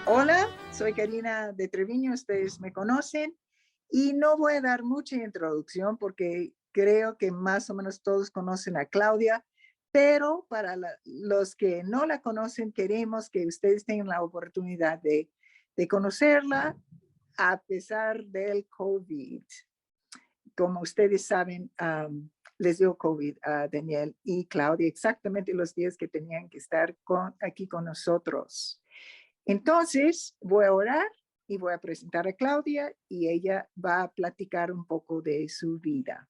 Hola, soy Karina de Treviño, ustedes me conocen y no voy a dar mucha introducción porque creo que más o menos todos conocen a Claudia, pero para los que no la conocen, queremos que ustedes tengan la oportunidad de conocerla a pesar del COVID. Como ustedes saben, les dio COVID a Daniel y Claudia exactamente los días que tenían que estar aquí con nosotros. Entonces, voy a orar y voy a presentar a Claudia y ella va a platicar un poco de su vida.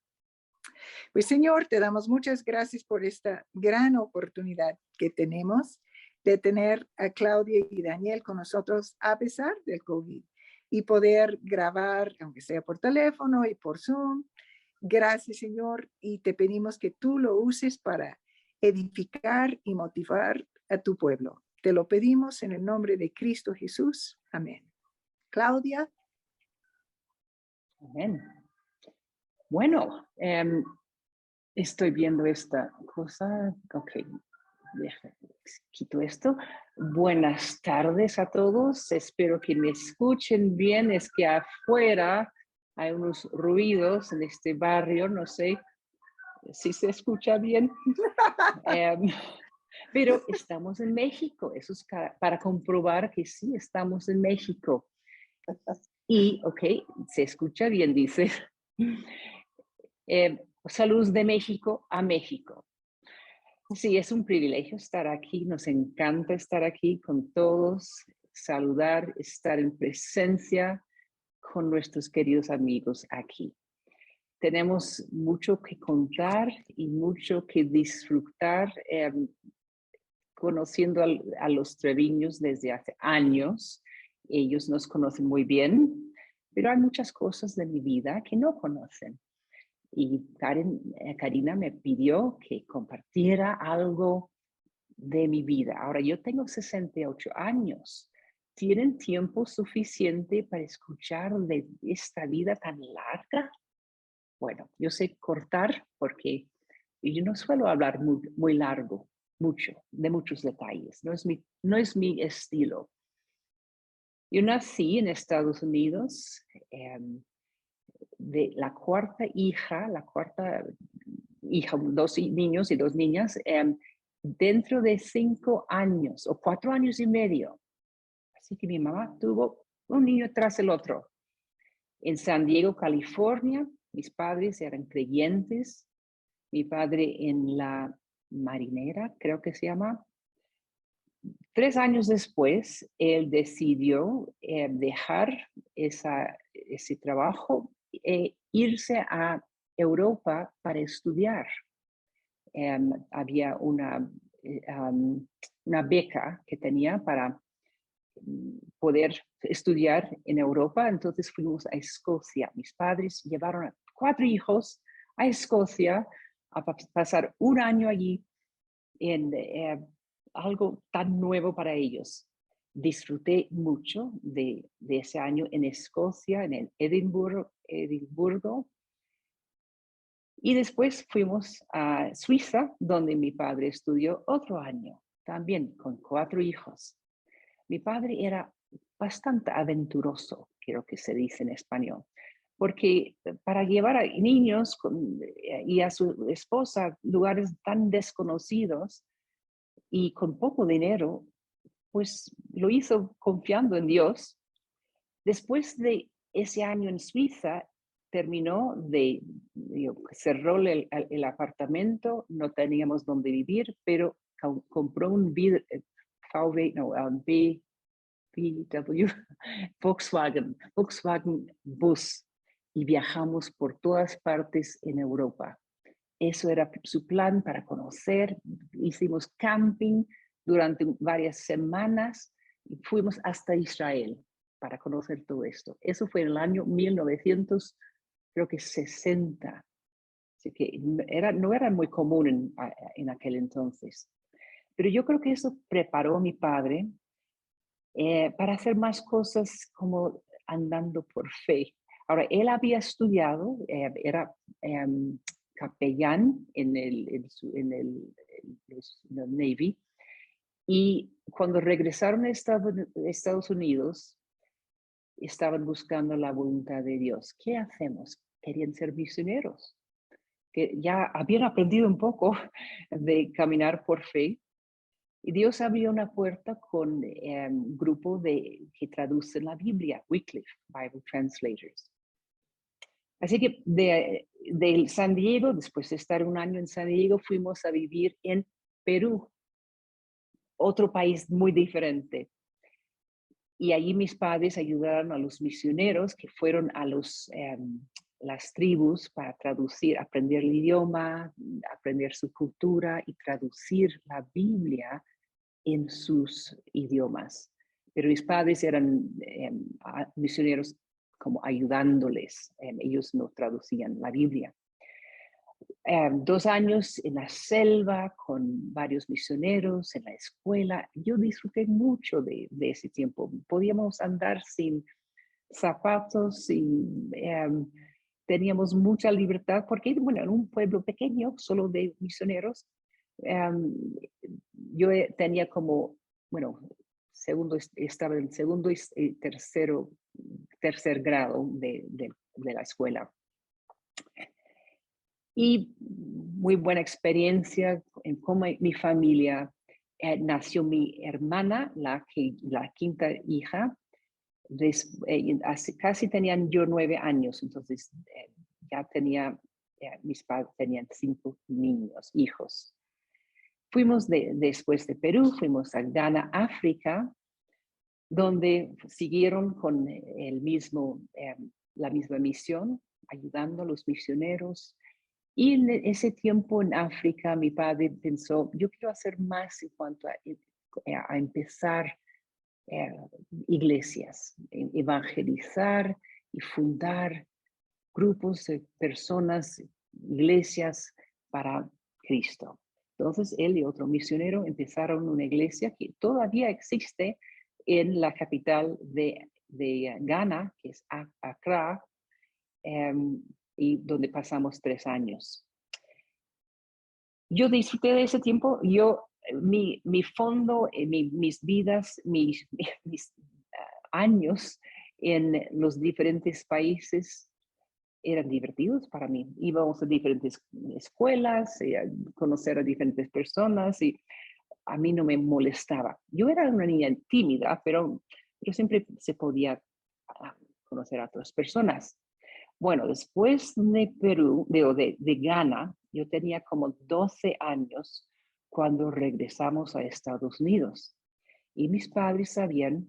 Pues Señor, te damos muchas gracias por esta gran oportunidad que tenemos de tener a Claudia y Daniel con nosotros a pesar del COVID y poder grabar, aunque sea por teléfono y por Zoom. Gracias, Señor, y te pedimos que tú lo uses para edificar y motivar a tu pueblo. Te lo pedimos en el nombre de Cristo Jesús. Amén. Claudia. Amén. Bueno, estoy viendo esta cosa. Ok, quito esto. Buenas tardes a todos. Espero que me escuchen bien. Es que afuera hay unos ruidos en este barrio. No sé si se escucha bien. Pero estamos en México. Eso es para comprobar que sí estamos en México. Y, ok, se escucha bien, dice. Saludos de México a México. Sí, es un privilegio estar aquí. Nos encanta estar aquí con todos, saludar, estar en presencia con nuestros queridos amigos aquí. Tenemos mucho que contar y mucho que disfrutar. Conociendo a los treviños desde hace años. Ellos nos conocen muy bien, pero hay muchas cosas de mi vida que no conocen. Y Karina me pidió que compartiera algo de mi vida. Ahora, yo tengo 68 años. ¿Tienen tiempo suficiente para escuchar de esta vida tan larga? Bueno, yo sé cortar porque yo no suelo hablar muy largo, de muchos detalles. No es mi estilo. Yo nací en Estados Unidos, de la cuarta hija, dos niños y dos niñas, dentro de 5 años o 4 años y medio. Así que mi mamá tuvo un niño tras el otro. En San Diego, California, mis padres eran creyentes. Mi padre en la marinera, creo que se llama. 3 años después, él decidió dejar ese trabajo e irse a Europa para estudiar. Había una beca que tenía para poder estudiar en Europa, entonces fuimos a Escocia. Mis padres llevaron a 4 hijos a Escocia a pasar un año allí en algo tan nuevo para ellos. Disfruté mucho de ese año en Escocia, en el Edimburgo. Y después fuimos a Suiza, donde mi padre estudió otro año, también con 4 hijos. Mi padre era bastante aventuroso, creo que se dice en español, porque para llevar a niños y a su esposa a lugares tan desconocidos y con poco dinero, pues lo hizo confiando en Dios. Después de ese año en Suiza, cerró el apartamento, no teníamos dónde vivir, pero compró un VW, Volkswagen Bus, y viajamos por todas partes en Europa. Eso era su plan para conocer. Hicimos camping durante varias semanas y fuimos hasta Israel para conocer todo esto. Eso fue en el año 1960. Así que no era muy común en aquel entonces. Pero yo creo que eso preparó a mi padre para hacer más cosas como andando por fe. Ahora, él había estudiado, era capellán en el Navy, Y cuando regresaron a Estados Unidos, estaban buscando la voluntad de Dios. ¿Qué hacemos? Querían ser misioneros, que ya habían aprendido un poco de caminar por fe. Y Dios abrió una puerta con un grupo que traducen la Biblia, Wycliffe Bible Translators. Así que de San Diego, después de estar un año en San Diego, fuimos a vivir en Perú, otro país muy diferente. Y allí mis padres ayudaron a los misioneros que fueron a las tribus para traducir, aprender el idioma, aprender su cultura y traducir la Biblia en sus idiomas. Pero mis padres eran misioneros como ayudándoles. Ellos no traducían la Biblia. 2 años en la selva con varios misioneros en la escuela. Yo disfruté mucho de ese tiempo. Podíamos andar sin zapatos, teníamos mucha libertad porque, bueno, en un pueblo pequeño, solo de misioneros, yo tenía como, bueno, estaba en segundo y tercer grado de la escuela. Y muy buena experiencia en cómo mi familia nació mi hermana, la quinta hija. Casi tenían yo 9 años, entonces ya mis padres tenían 5 niños, hijos. Fuimos después de Perú, fuimos a Ghana, África, donde siguieron con la misma misión, ayudando a los misioneros. Y en ese tiempo en África, mi padre pensó, yo quiero hacer más en cuanto a empezar iglesias, evangelizar y fundar grupos de personas, iglesias para Cristo. Entonces, él y otro misionero empezaron una iglesia que todavía existe en la capital de Ghana, que es Accra, y donde pasamos 3 años. Yo disfruté de ese tiempo. Mi fondo, mis vidas, mis años en los diferentes países eran divertidos para mí. Íbamos a diferentes escuelas, a conocer a diferentes personas y a mí no me molestaba. Yo era una niña tímida, pero siempre se podía conocer a otras personas. Bueno, después de Perú, de Ghana, yo tenía como 12 años cuando regresamos a Estados Unidos. Y mis padres sabían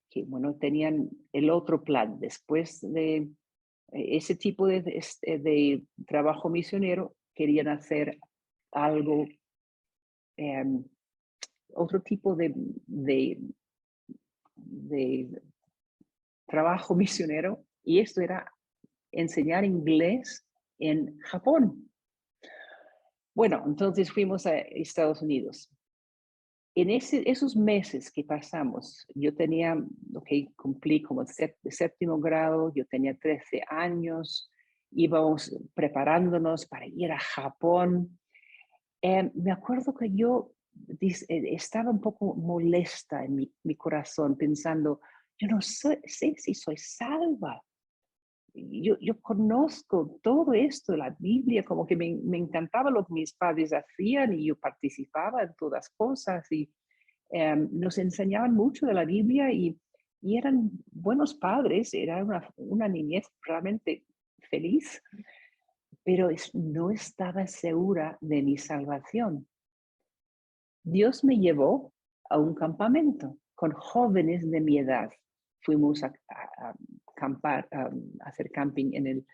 que, bueno, tenían el otro plan. Después de ese tipo de trabajo misionero, querían hacer algo, otro tipo de trabajo misionero, y esto era enseñar inglés en Japón. Bueno, entonces fuimos a Estados Unidos. En esos meses que pasamos, yo tenía, cumplí como séptimo grado, yo tenía 13 años, íbamos preparándonos para ir a Japón. Me acuerdo que yo estaba un poco molesta en mi corazón, pensando, yo no sé si soy salva. Yo conozco todo esto, la Biblia, como que me encantaba lo que mis padres hacían y yo participaba en todas cosas y nos enseñaban mucho de la Biblia y eran buenos padres, era una niñez realmente feliz, pero no estaba segura de mi salvación. Dios me llevó a un campamento con jóvenes de mi edad. Fuimos a acampar, a hacer camping en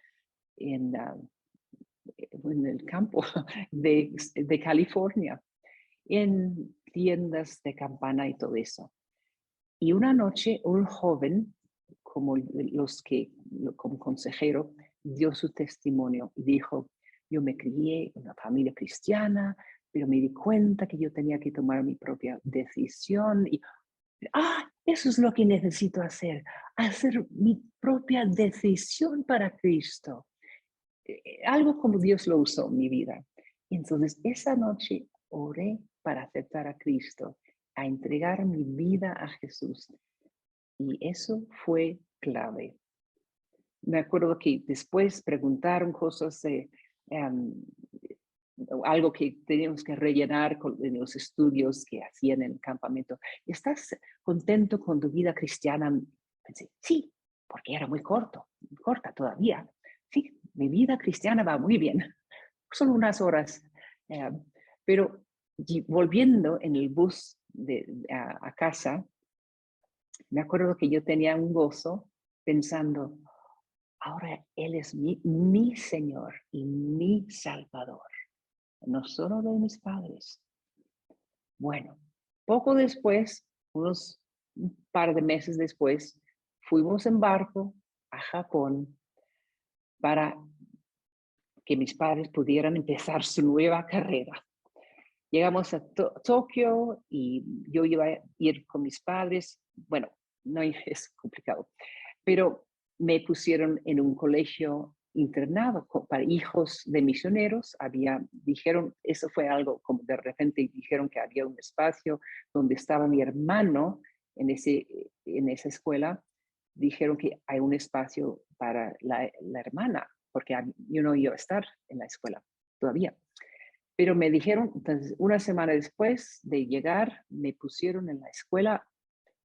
el campo de California, en tiendas de campana y todo eso. Y una noche un joven, como como consejero, dio su testimonio y dijo, yo me crié en una familia cristiana, pero me di cuenta que yo tenía que tomar mi propia decisión y eso es lo que necesito hacer mi propia decisión para Cristo. Algo como Dios lo usó en mi vida. Y entonces esa noche oré para aceptar a Cristo. a entregar mi vida a Jesús. Y eso fue clave. Me acuerdo que después preguntaron cosas, em, algo que teníamos que rellenar en los estudios que hacían en el campamento. ¿Estás contento con tu vida cristiana? Pensé, sí, porque era muy corta todavía. Sí, mi vida cristiana va muy bien. Solo unas horas. eh, pero volviendo en el bus a casa, me acuerdo que yo tenía un gozo pensando, ahora Él es mi Señor y mi Salvador, no solo de mis padres. Bueno, poco después, un par de meses después, fuimos en barco a Japón para que mis padres pudieran empezar su nueva carrera. Llegamos a Tokio y yo iba a ir con mis padres. Bueno, no es complicado, pero me pusieron en un colegio internado para hijos de misioneros. Dijeron, eso fue algo como de repente dijeron que había un espacio donde estaba mi hermano en esa escuela. Dijeron que hay un espacio para la hermana, porque yo no iba a estar en la escuela todavía. Pero me dijeron, entonces, una semana después de llegar, me pusieron en la escuela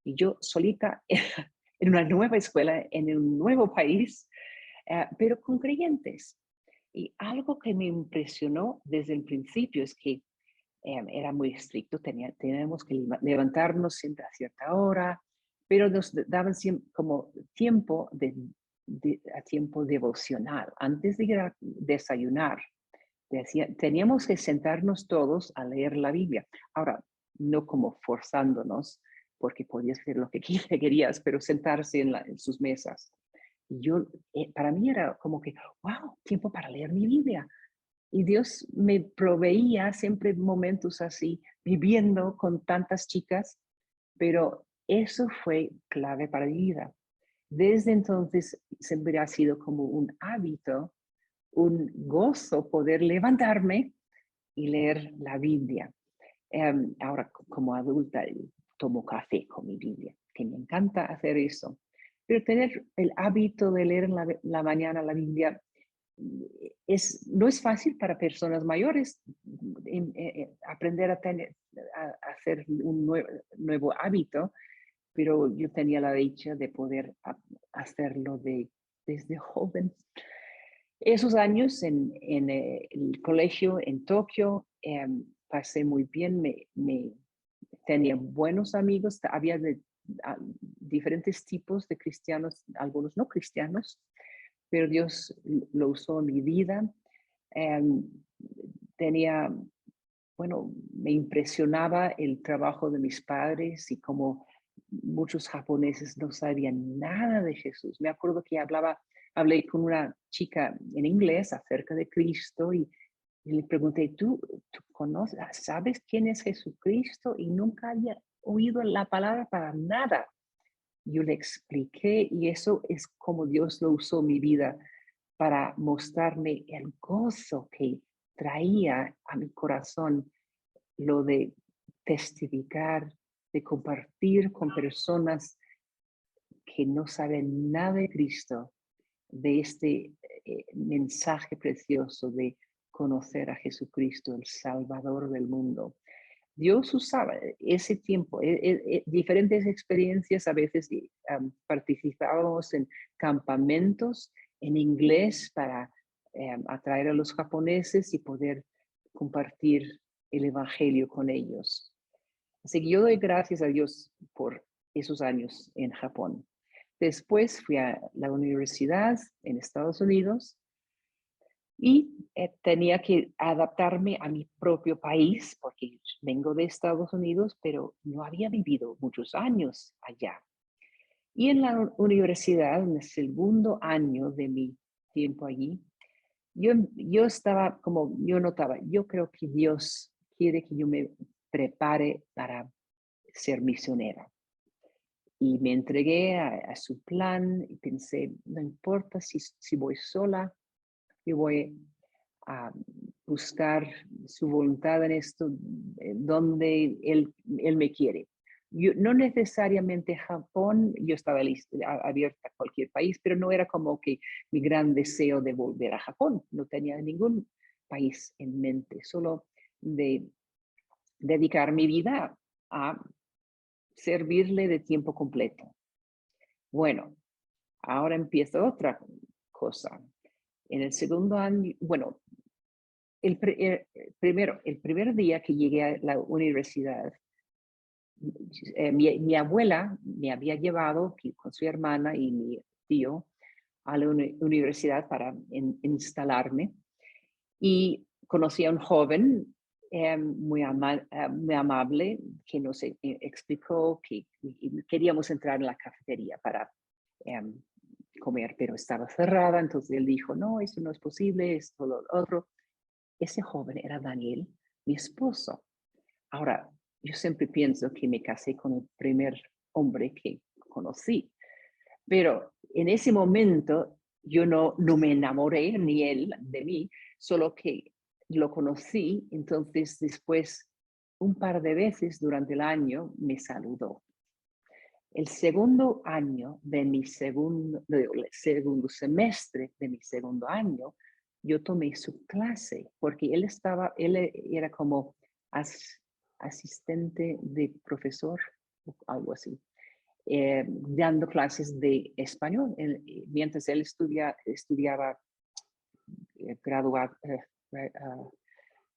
y yo solita en una nueva escuela, en un nuevo país, pero con creyentes. Y algo que me impresionó desde el principio es que era muy estricto, teníamos que levantarnos siempre a cierta hora, pero nos daban siempre como tiempo a tiempo devocional, antes de ir a desayunar. Teníamos que sentarnos todos a leer la Biblia. Ahora, no como forzándonos, porque podías hacer lo que querías, pero sentarse en sus mesas. Y para mí era como que, wow, tiempo para leer mi Biblia. Y Dios me proveía siempre momentos así, viviendo con tantas chicas, pero eso fue clave para mi vida. Desde entonces siempre ha sido como un hábito, un gozo poder levantarme y leer la Biblia. Ahora, como adulta, tomo café con mi Biblia, que me encanta hacer eso. Pero tener el hábito de leer en la mañana la Biblia no es fácil para personas mayores aprender a hacer un nuevo hábito, pero yo tenía la dicha de poder hacerlo desde joven. Esos años en el colegio en Tokio pasé muy bien, tenía buenos amigos, había diferentes tipos de cristianos, algunos no cristianos, pero Dios lo usó en mi vida. Em, tenía, bueno, me impresionaba el trabajo de mis padres y cómo muchos japoneses no sabían nada de Jesús. Me acuerdo que hablé con una chica en inglés acerca de Cristo y le pregunté, ¿tú conoces, sabes quién es Jesucristo? Y nunca había oído la palabra para nada. Yo le expliqué y eso es como Dios lo usó en mi vida para mostrarme el gozo que traía a mi corazón lo de testificar, de compartir con personas que no saben nada de Cristo, de este mensaje precioso de conocer a Jesucristo, el Salvador del mundo. Dios usaba ese tiempo, diferentes experiencias, a veces participábamos en campamentos en inglés para atraer a los japoneses y poder compartir el Evangelio con ellos. Así que yo doy gracias a Dios por esos años en Japón. Después fui a la universidad en Estados Unidos y tenía que adaptarme a mi propio país porque vengo de Estados Unidos, pero no había vivido muchos años allá. Y en la universidad, en el segundo año de mi tiempo allí, yo estaba como, yo notaba, yo creo que Dios quiere que yo me prepare para ser misionera. Y me entregué a su plan y pensé, no importa si voy sola, yo voy a buscar su voluntad en esto, donde él me quiere. Yo, no necesariamente Japón, yo estaba abierta a cualquier país, pero no era como que mi gran deseo de volver a Japón. No tenía ningún país en mente, solo de dedicar mi vida a servirle de tiempo completo. Bueno, ahora empieza otra cosa. En el segundo año, bueno, el primer día que llegué a la universidad, mi abuela me había llevado con su hermana y mi tío a la universidad para instalarme y conocí a un joven muy amable que nos explicó que queríamos entrar en la cafetería para comer, pero estaba cerrada, entonces él dijo, no, eso no es posible, esto, lo otro. Ese joven era Daniel, mi esposo. Ahora, yo siempre pienso que me casé con el primer hombre que conocí, pero en ese momento yo no me enamoré, ni él de mí, solo que lo conocí, entonces después un par de veces durante el año me saludó. El segundo año de mi segundo semestre de mi segundo año, yo tomé su clase porque él era como asistente de profesor, algo así, dando clases de español. Mientras él estudiaba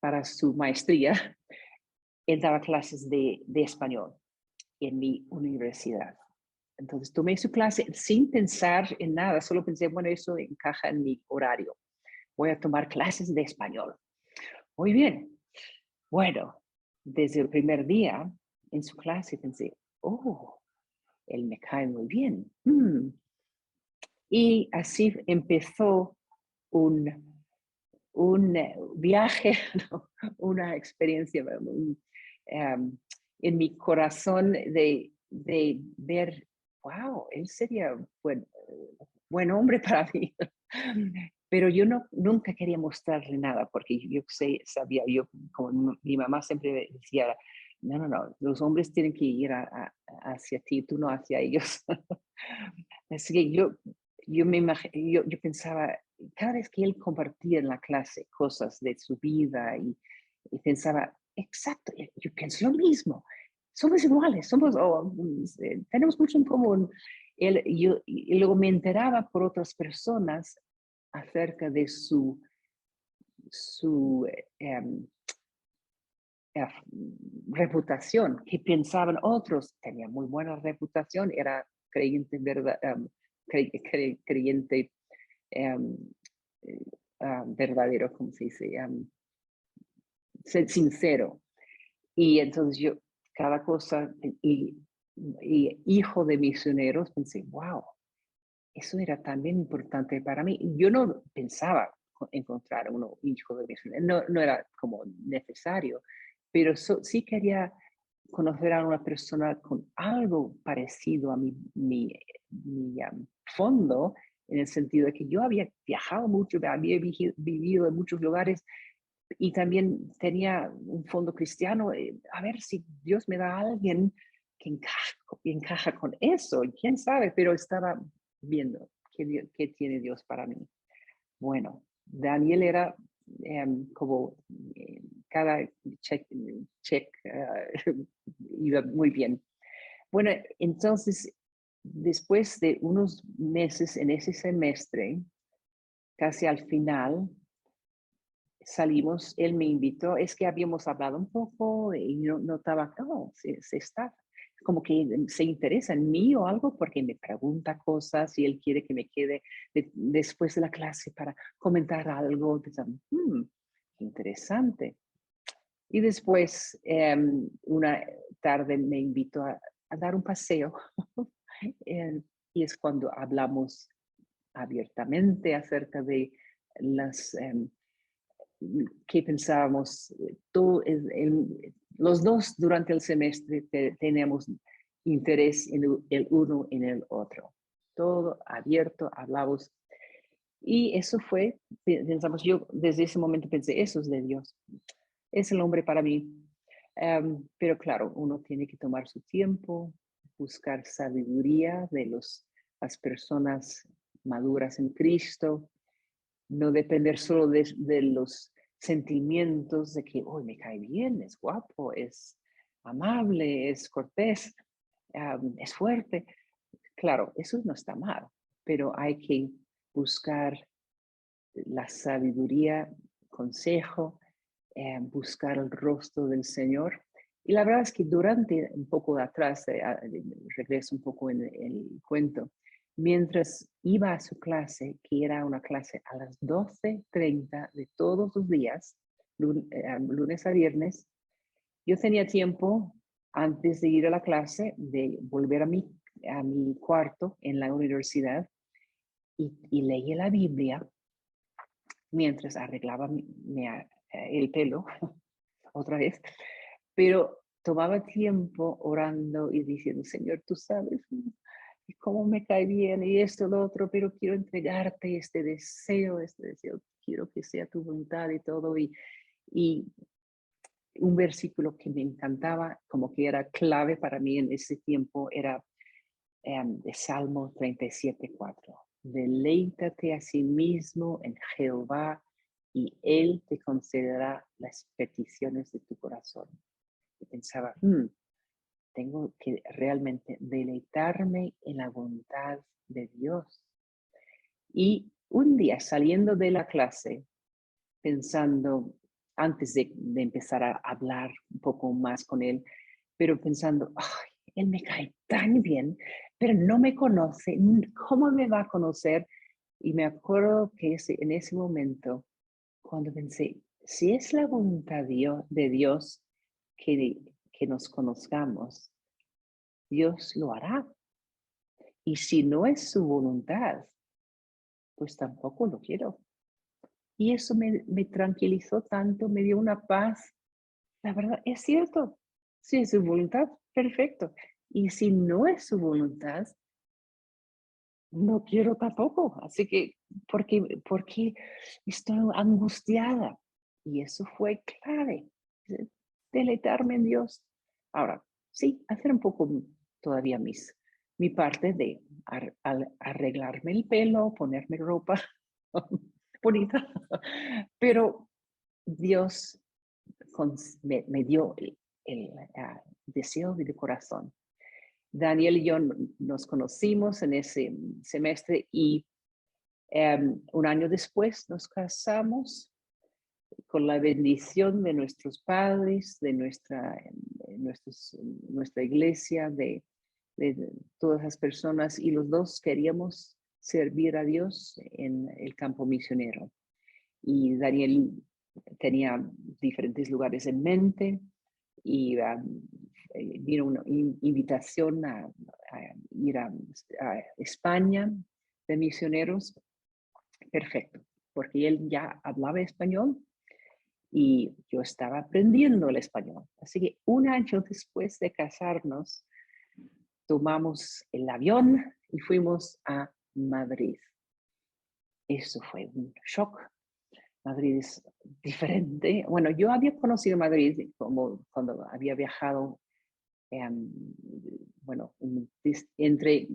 para su maestría, él daba clases de español en mi universidad. Entonces tomé su clase sin pensar en nada, solo pensé, bueno, eso encaja en mi horario. Voy a tomar clases de español. Muy bien. Bueno, desde el primer día en su clase pensé, oh, él me cae muy bien. Y así empezó un viaje, ¿no? Una experiencia en mi corazón de ver, wow, él sería buen hombre para mí. Pero yo nunca quería mostrarle nada porque yo sabía, como mi mamá siempre decía, no, los hombres tienen que ir hacia ti, tú no hacia ellos. Así que yo pensaba, cada vez que él compartía en la clase cosas de su vida y pensaba, exacto, yo pienso lo mismo, somos iguales, tenemos mucho en común. Y luego me enteraba por otras personas acerca de su reputación, que pensaban otros, tenía muy buena reputación, era creyente, creyente verdadero, como se dice, ser sincero. Y entonces yo, cada cosa, y hijo de misioneros, pensé, wow, eso era también importante para mí. Yo no pensaba encontrar un hijo de misioneros, no era como necesario, pero sí quería conocer a una persona con algo parecido a mi fondo, en el sentido de que yo había viajado mucho, había vivido en muchos lugares y también tenía un fondo cristiano. A ver si Dios me da a alguien que encaja con eso, quién sabe, pero estaba viendo qué tiene Dios para mí. Bueno, Daniel era como cada check iba muy bien. Bueno, entonces, después de unos meses en ese semestre, casi al final, salimos, él me invitó, es que habíamos hablado un poco y yo notaba, oh, se está, como que se interesa en mí o algo porque me pregunta cosas y él quiere que me quede después de la clase para comentar algo. Interesante. Y después, una tarde me invitó a dar un paseo y es cuando hablamos abiertamente acerca de las que pensábamos, los dos durante el semestre tenemos interés en el uno en el otro. Todo abierto, hablamos. Y eso fue, pensamos, yo desde ese momento pensé, eso es de Dios, es el hombre para mí. Pero claro, uno tiene que tomar su tiempo, buscar sabiduría de las personas maduras en Cristo, no depender solo de los sentimientos de que, oh, me cae bien, es guapo, es amable, es cortés, es fuerte. Claro, eso no está mal, pero hay que buscar la sabiduría, consejo, buscar el rostro del Señor. Y la verdad es que durante un poco de atrás, regreso un poco en el cuento, mientras iba a su clase, que era una clase a las 12:30 de todos los días, lunes a viernes, yo tenía tiempo antes de ir a la clase de volver a mi cuarto en la universidad y leí la Biblia mientras arreglaba el pelo otra vez, pero tomaba tiempo orando y diciendo, Señor, tú sabes cómo me cae bien y esto, lo otro, pero quiero entregarte este deseo, quiero que sea tu voluntad y todo. Y un versículo que me encantaba, como que era clave para mí en ese tiempo, era de Salmo 37:4. Deleítate a sí mismo en Jehová y Él te concederá las peticiones de tu corazón. Y pensaba, tengo que realmente deleitarme en la voluntad de Dios. Y un día saliendo de la clase, pensando, antes de empezar a hablar un poco más con él, pero pensando, ay, él me cae tan bien, pero no me conoce, ¿cómo me va a conocer? Y me acuerdo que en ese momento, cuando pensé, si es la voluntad de Dios que nos conozcamos, Dios lo hará. Y si no es su voluntad, pues tampoco lo quiero. Y eso me tranquilizó tanto, me dio una paz. La verdad, es cierto. Si es su voluntad, perfecto. Y si no es su voluntad, no quiero tampoco. Así que, porque estoy angustiada. Y eso fue clave. Deleitarme en Dios. Ahora, sí, hacer un poco todavía mi parte de arreglarme el pelo, ponerme ropa bonita, pero Dios me dio el deseo de mi corazón. Daniel y yo nos conocimos en ese semestre y un año después nos casamos con la bendición de nuestros padres, de nuestra iglesia, de todas las personas, y los dos queríamos servir a Dios en el campo misionero. Y Daniel tenía diferentes lugares en mente y vino una invitación a ir a España de misioneros. Perfecto, porque él ya hablaba español y yo estaba aprendiendo el español. Así que un año después de casarnos, tomamos el avión y fuimos a Madrid. Eso fue un shock. Madrid es diferente. Bueno, yo había conocido Madrid como cuando había viajado, bueno, entre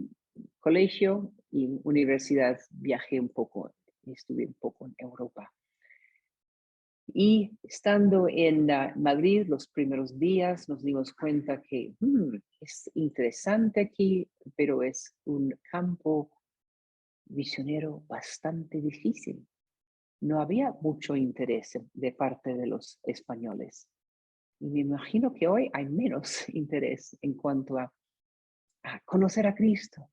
colegio y universidad viajé un poco, estuve un poco en Europa. Y estando en Madrid los primeros días nos dimos cuenta que es interesante aquí, pero es un campo misionero bastante difícil. No había mucho interés de parte de los españoles. Y me imagino que hoy hay menos interés en cuanto a conocer a Cristo.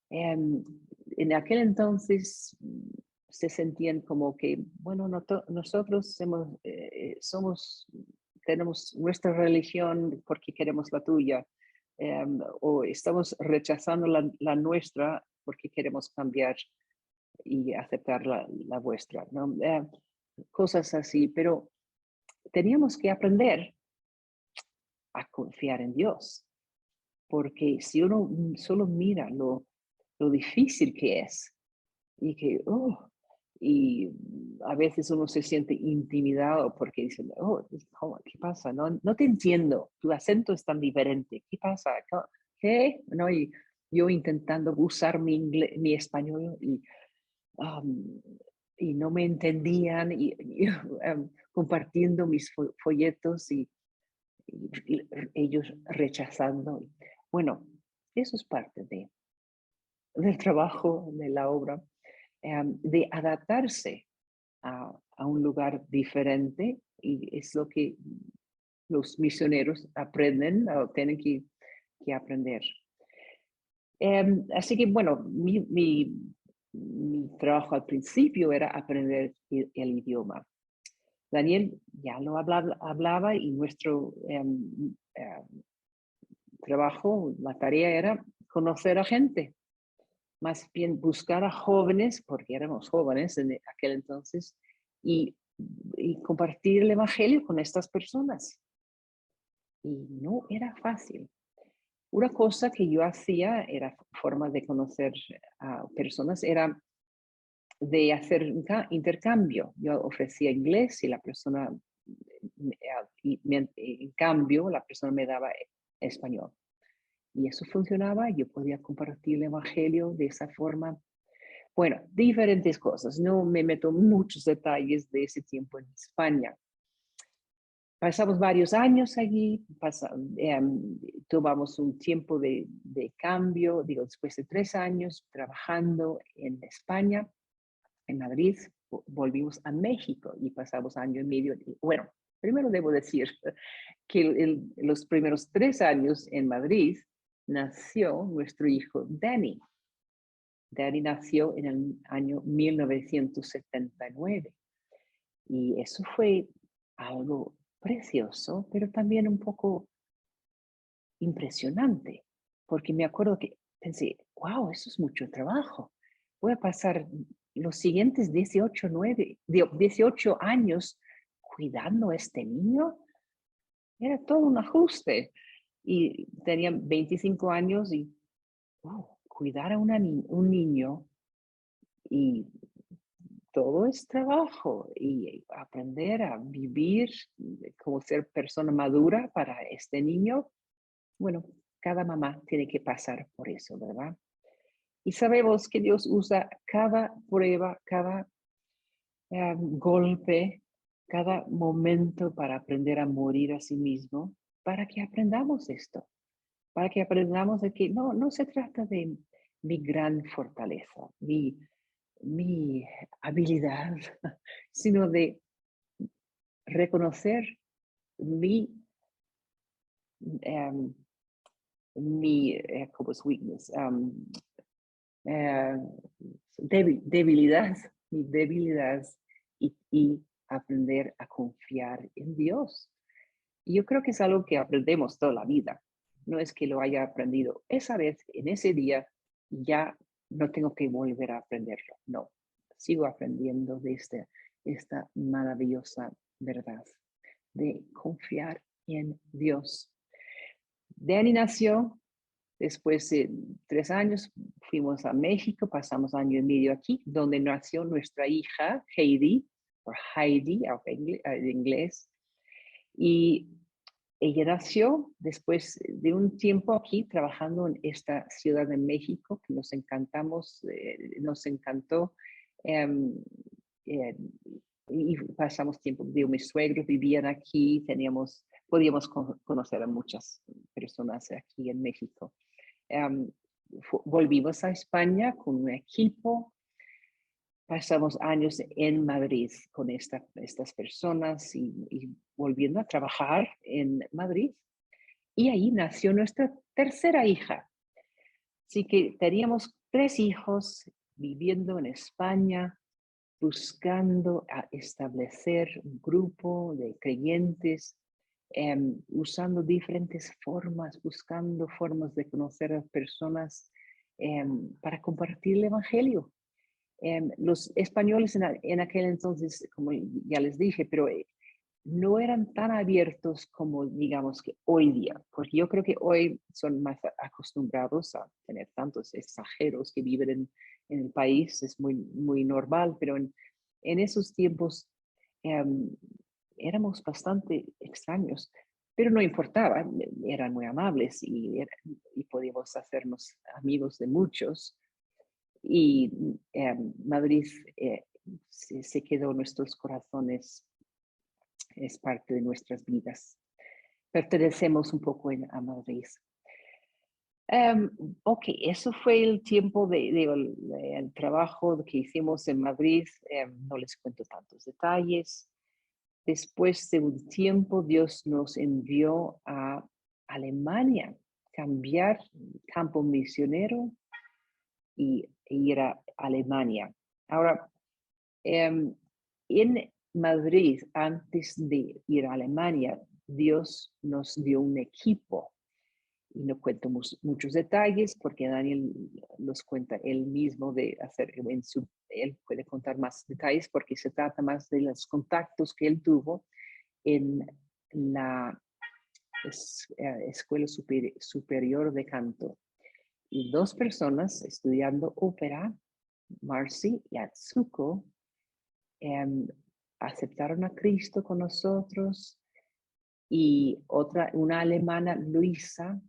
En aquel entonces se sentían como que, bueno, nosotros tenemos nuestra religión porque queremos la tuya, o estamos rechazando la nuestra porque queremos cambiar y aceptar la vuestra, ¿no? Cosas así, pero teníamos que aprender a confiar en Dios, porque si uno solo mira lo difícil que es y que, y a veces uno se siente intimidado porque dice, oh, ¿qué pasa? No, no te entiendo, tu acento es tan diferente, ¿qué pasa? ¿Qué? ¿No? Y yo intentando usar mi español um, y no me entendían y, compartiendo mis folletos y ellos rechazando. Bueno, eso es parte del trabajo, de la obra, de adaptarse a un lugar diferente y es lo que los misioneros aprenden o tienen que aprender. Así que, bueno, mi trabajo al principio era aprender el idioma. Daniel ya lo hablaba y nuestro trabajo, la tarea era conocer a gente, más bien buscar a jóvenes, porque éramos jóvenes en aquel entonces, y, y compartir el evangelio con estas personas. Y no era fácil. Una cosa que yo hacía era forma de conocer a personas, era de hacer intercambio. Yo ofrecía inglés y la persona, en cambio, la persona me daba español. Y eso funcionaba, yo podía compartir el evangelio de esa forma. Bueno, diferentes cosas. No me meto en muchos detalles de ese tiempo en España. Pasamos varios años allí, tomamos un tiempo de cambio, digo, después de 3 años trabajando en España, en Madrid, volvimos a México y pasamos año y medio. Bueno, primero debo decir que los primeros 3 años en Madrid nació nuestro hijo Danny. Danny nació en el año 1979 y eso fue algo precioso, pero también un poco impresionante, porque me acuerdo que pensé, wow, eso es mucho trabajo. Voy a pasar los siguientes 18 años cuidando a este niño. Era todo un ajuste. Y tenía 25 años y cuidar a un niño y todo es trabajo y aprender a vivir como ser persona madura para este niño. Bueno, cada mamá tiene que pasar por eso, ¿verdad? Y sabemos que Dios usa cada prueba, cada golpe, cada momento para aprender a morir a sí mismo, para que aprendamos esto, para que aprendamos de que no se trata de mi gran fortaleza, mi habilidad, sino de reconocer mi, um, ¿cómo es weakness? Eh, debilidad, mi debilidad y aprender a confiar en Dios. Y yo creo que es algo que aprendemos toda la vida. No es que lo haya aprendido esa vez, en ese día, ya no tengo que volver a aprenderlo. No, sigo aprendiendo de esta maravillosa verdad de confiar en Dios. Danny nació. Después de 3 años fuimos a México, pasamos año y medio aquí, donde nació nuestra hija Heidi, o Heidi en inglés. Y ella nació después de un tiempo aquí trabajando en esta ciudad de México, que nos encantó. Um, y pasamos tiempo, digo, mis suegros vivían aquí, podíamos conocer a muchas personas aquí en México. Volvimos a España con un equipo, pasamos años en Madrid con estas personas y volviendo a trabajar en Madrid. Y ahí nació nuestra tercera hija. Así que teníamos 3 hijos viviendo en España, buscando establecer un grupo de creyentes, usando diferentes formas, buscando formas de conocer a personas para compartir el evangelio. Los españoles en aquel entonces, como ya les dije, pero no eran tan abiertos como digamos que hoy día, porque yo creo que hoy son más acostumbrados a tener tantos extranjeros que viven en el país, es muy, muy normal, pero en esos tiempos éramos bastante extraños, pero no importaba, eran muy amables y podíamos hacernos amigos de muchos. Y Madrid se quedó en nuestros corazones, es parte de nuestras vidas. Pertenecemos un poco a Madrid. Ok, eso fue el tiempo el trabajo que hicimos en Madrid. No les cuento tantos detalles. Después de un tiempo, Dios nos envió a Alemania, cambiar campo misionero y ir a Alemania. Ahora, en Madrid, antes de ir a Alemania, Dios nos dio un equipo. Y no cuento muchos detalles porque Daniel los cuenta él mismo de hacer, él puede contar más detalles porque se trata más de los contactos que él tuvo en la Escuela Superior de Canto. Y 2 personas estudiando ópera, Marcy y Atsuko, aceptaron a Cristo con nosotros, y una alemana, Luisa,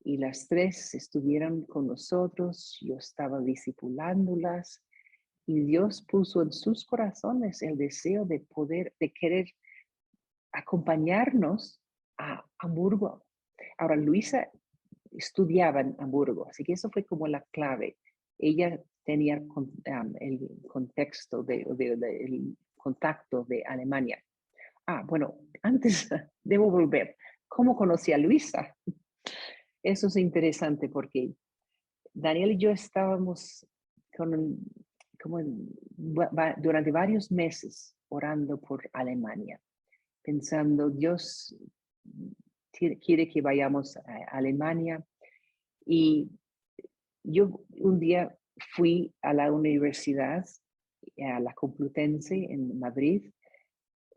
y las 3 estuvieron con nosotros. Yo estaba discipulándolas y Dios puso en sus corazones el deseo de querer acompañarnos a Hamburgo. Ahora, Luisa estudiaba en Hamburgo, así que eso fue como la clave. Ella tenía el contexto el contacto de Alemania. Bueno, antes debo volver. ¿Cómo conocí a Luisa? Eso es interesante porque Daniel y yo estábamos durante varios meses orando por Alemania, pensando, Dios quiere que vayamos a Alemania. Y yo un día fui a la universidad, a la Complutense en Madrid,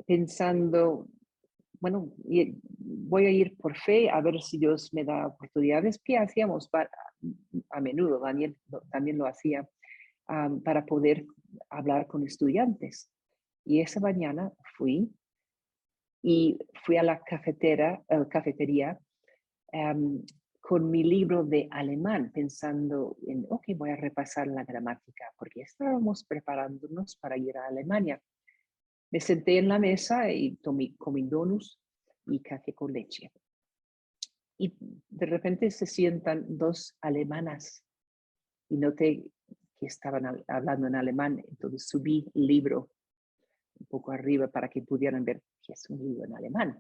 pensando, bueno, voy a ir por fe a ver si Dios me da oportunidades, que hacíamos a menudo, Daniel también lo hacía, para poder hablar con estudiantes. Y esa mañana fui a la cafetería con mi libro de alemán, pensando en, ok, voy a repasar la gramática, porque estábamos preparándonos para ir a Alemania. Me senté en la mesa y comí donuts y café con leche. Y de repente se sientan 2 alemanas y noté que estaban hablando en alemán. Entonces subí el libro un poco arriba para que pudieran ver que es un libro en alemán.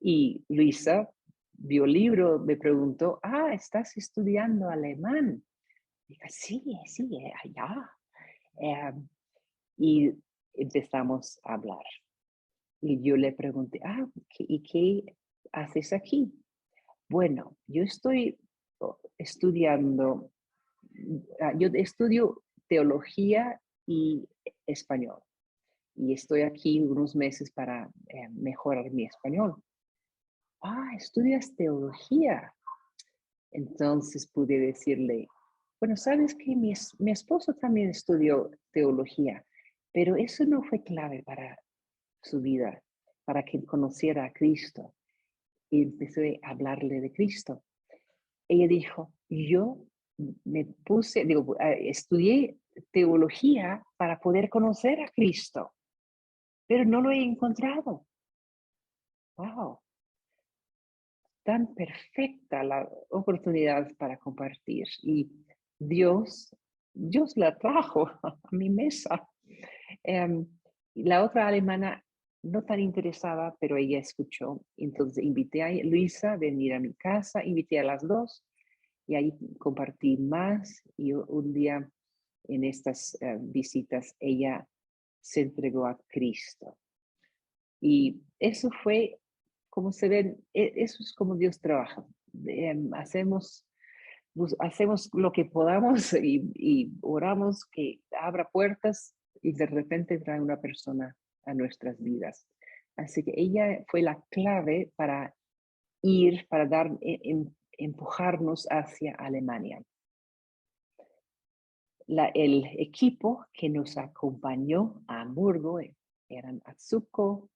Y Luisa vio el libro, me preguntó, ¿estás estudiando alemán? Dije, sí, allá. Y empezamos a hablar. Y yo le pregunté, ¿y qué haces aquí? Bueno, yo estoy estudiando, yo estudio teología y español. Y estoy aquí unos meses para mejorar mi español. ¿Estudias teología? Entonces pude decirle, bueno, sabes que mi esposo también estudió teología, pero eso no fue clave para su vida, para que conociera a Cristo. Y empecé a hablarle de Cristo. Ella dijo, yo estudié teología para poder conocer a Cristo, pero no lo he encontrado. Wow, tan perfecta la oportunidad para compartir. Y Dios la trajo a mi mesa. La otra alemana no tan interesada, pero ella escuchó. Entonces invité a Luisa a venir a mi casa, invité a las 2 y ahí compartí más. Y un día en estas visitas ella se entregó a Cristo. Y eso fue, como se ven, eso es como Dios trabaja. Hacemos lo que podamos y oramos que abra puertas y de repente trae una persona a nuestras vidas. Así que ella fue la clave para empujarnos hacia Alemania. El equipo que nos acompañó a Hamburgo eran Atsuko,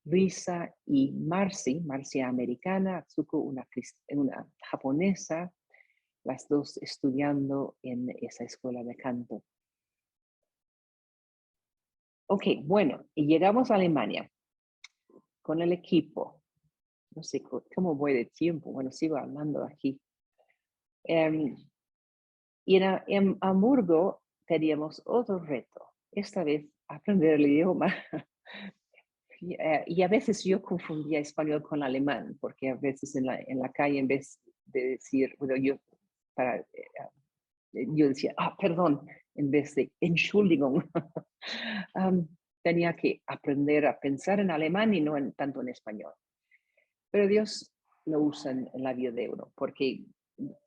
Luisa y Marcy americana, Atsuko una japonesa, las dos estudiando en esa escuela de canto. Ok, bueno, y llegamos a Alemania con el equipo. No sé cómo voy de tiempo. Bueno, sigo hablando aquí. Y en Hamburgo teníamos otro reto. Esta vez aprender el idioma. Y a veces yo confundía español con alemán, porque a veces en la calle, en vez de decir, bueno, yo decía, perdón, en vez de Entschuldigung. Tenía que aprender a pensar en alemán y no tanto en español. Pero Dios lo usa en la vida de uno, porque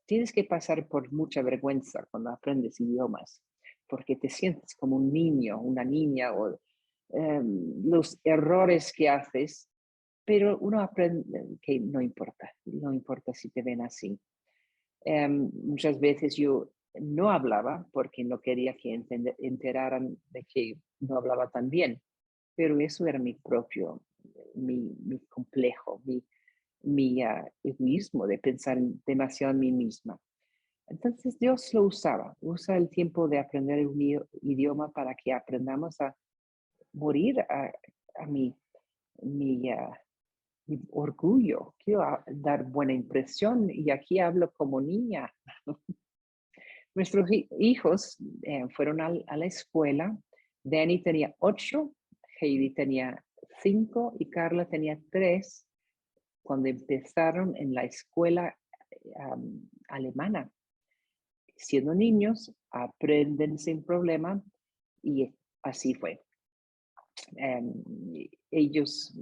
tienes que pasar por mucha vergüenza cuando aprendes idiomas, porque te sientes como un niño, una niña, o los errores que haces, pero uno aprende que no importa si te ven así. Muchas veces yo no hablaba porque no quería que enteraran de que no hablaba tan bien, pero eso era mi complejo, mi egoísmo de pensar demasiado en mí misma. Entonces Dios lo usa el tiempo de aprender un idioma para que aprendamos a morir a mi orgullo. Quiero dar buena impresión y aquí hablo como niña. Nuestros hijos fueron a la escuela. Danny tenía 8, Heidi tenía 5 y Carla tenía 3 cuando empezaron en la escuela alemana. Siendo niños, aprenden sin problema y así fue. Ellos,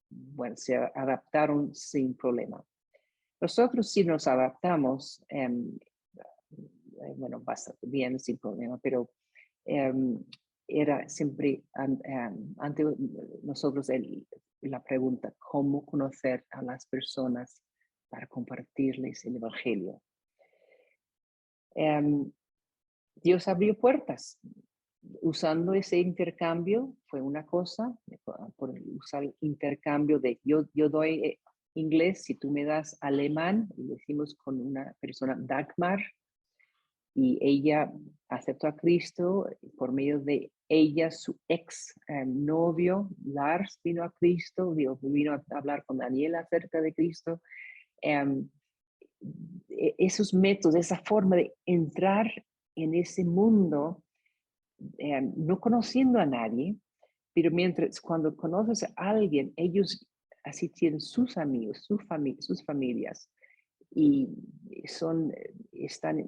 bueno, se adaptaron sin problema. Nosotros sí nos adaptamos, bueno, bastante bien, sin problema, pero era siempre ante nosotros la pregunta, ¿cómo conocer a las personas para compartirles el Evangelio? Dios abrió puertas. Usando ese intercambio fue una cosa, por usar intercambio de yo doy inglés, si tú me das alemán, lo hicimos con una persona, Dagmar, y ella aceptó a Cristo por medio de ella, su ex novio, Lars, vino a Cristo, vino a hablar con Daniela acerca de Cristo. Esos métodos, esa forma de entrar en ese mundo, no conociendo a nadie, pero cuando conoces a alguien, ellos así tienen sus amigos, sus familias, y están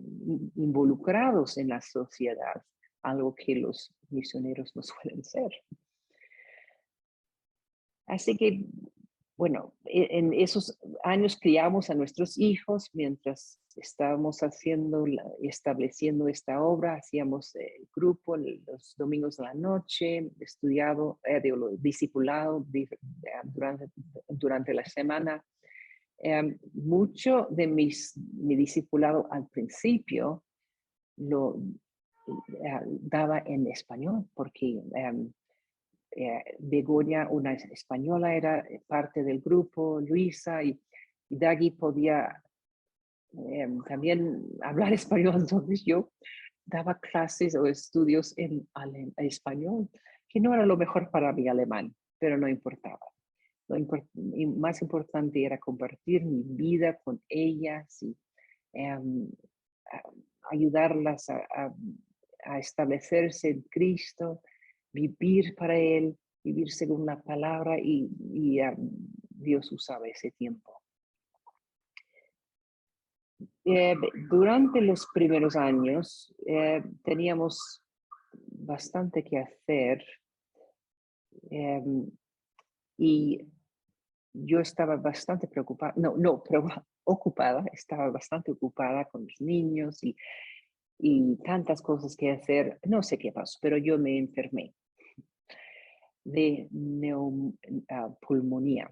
involucrados en la sociedad, algo que los misioneros no suelen ser. Así que, bueno, en esos años criamos a nuestros hijos mientras estábamos estableciendo esta obra, hacíamos el grupo los domingos de la noche, discipulado durante la semana. Mucho de mi discipulado al principio lo daba en español, porque Begoña, una española, era parte del grupo, Luisa, y Daggy podía también hablar español, entonces yo daba clases o estudios en español, que no era lo mejor para mi alemán, pero no importaba. Y más importante era compartir mi vida con ellas y ayudarlas a establecerse en Cristo, vivir para Él, vivir según la palabra y Dios usaba ese tiempo. Durante los primeros años teníamos bastante que hacer y yo estaba bastante preocupada, estaba bastante ocupada con los niños y tantas cosas que hacer. No sé qué pasó, pero yo me enfermé de pulmonía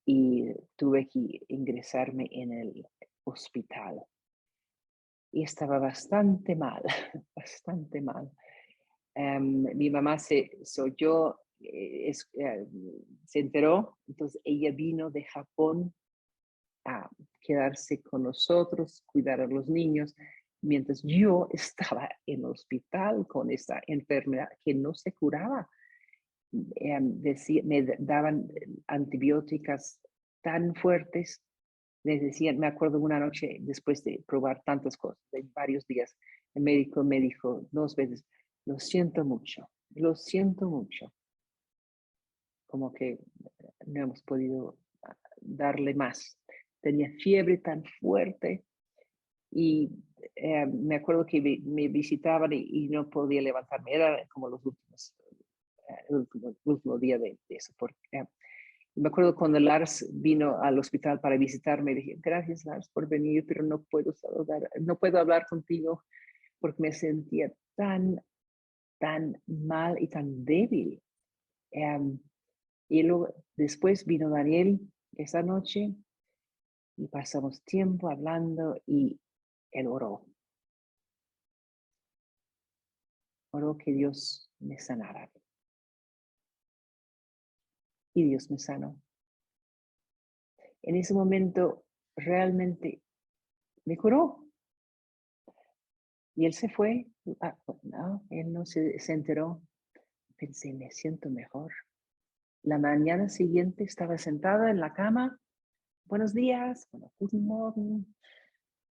y tuve que ingresarme en el hospital. y estaba bastante mal, bastante mal. Mi mamá se oyó, se enteró, entonces ella vino de Japón a quedarse con nosotros, cuidar a los niños, mientras yo estaba en el hospital con esta enfermedad que no se curaba. Me daban antibióticas tan fuertes. Les decían, me acuerdo una noche después de probar tantas cosas, de varios días, el médico me dijo 2 veces, lo siento mucho, como que no hemos podido darle más. Tenía fiebre tan fuerte y me acuerdo que me visitaban y no podía levantarme, era como los últimos, el último día de eso, porque me acuerdo cuando Lars vino al hospital para visitarme, dije, gracias Lars por venir, pero no puedo saludar, no puedo hablar contigo porque me sentía tan mal y tan débil. Y luego después vino Daniel esa noche y pasamos tiempo hablando y él oró que Dios me sanara. Y Dios me sanó. En ese momento realmente me curó. Y él se fue. No, él no se enteró. Pensé, me siento mejor. La mañana siguiente estaba sentada en la cama. Buenos días. Bueno, guten Morgen.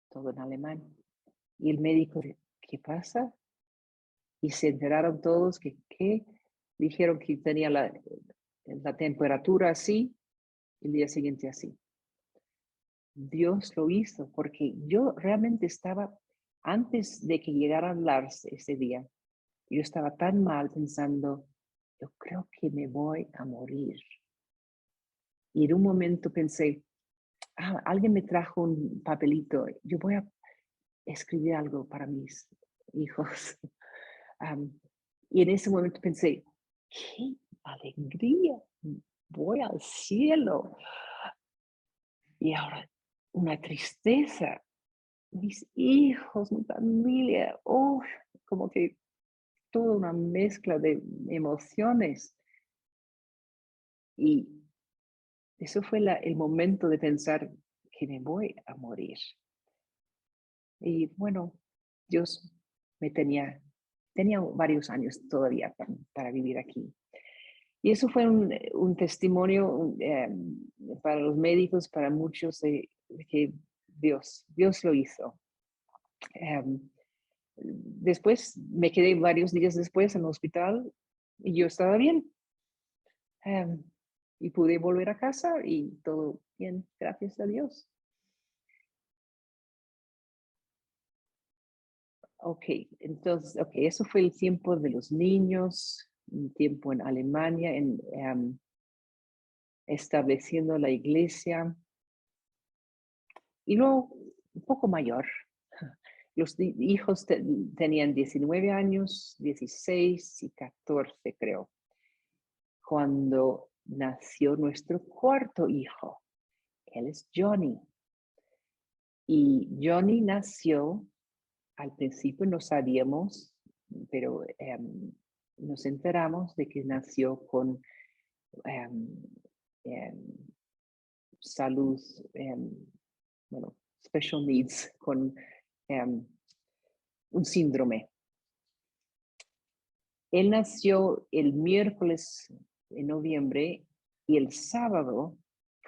Todo en alemán. Y el médico, ¿qué pasa? Y se enteraron todos que dijeron que tenía la temperatura así, el día siguiente así. Dios lo hizo porque yo realmente estaba, antes de que llegara Lars ese día, yo estaba tan mal pensando, yo creo que me voy a morir. Y en un momento pensé, alguien me trajo un papelito, yo voy a escribir algo para mis hijos. Y en ese momento pensé, qué alegría, voy al cielo. Y ahora una tristeza, mis hijos, mi familia, como que toda una mezcla de emociones. Y eso fue el momento de pensar que me voy a morir. Y bueno, Dios me tenía varios años todavía para vivir aquí. Y eso fue un testimonio para los médicos, para muchos, de que Dios lo hizo. Después me quedé varios días después en el hospital y yo estaba bien. Y pude volver a casa y todo bien, gracias a Dios. Ok, entonces, eso fue el tiempo de los niños, un tiempo en Alemania, estableciendo la iglesia. Y luego, un poco mayor, los hijos tenían 19 años, 16 y 14, creo, cuando nació nuestro cuarto hijo. Él es Johnny. Y Johnny nació, al principio no sabíamos, pero nos enteramos de que nació con salud, bueno, special needs, con un síndrome. Él nació el miércoles de noviembre y el sábado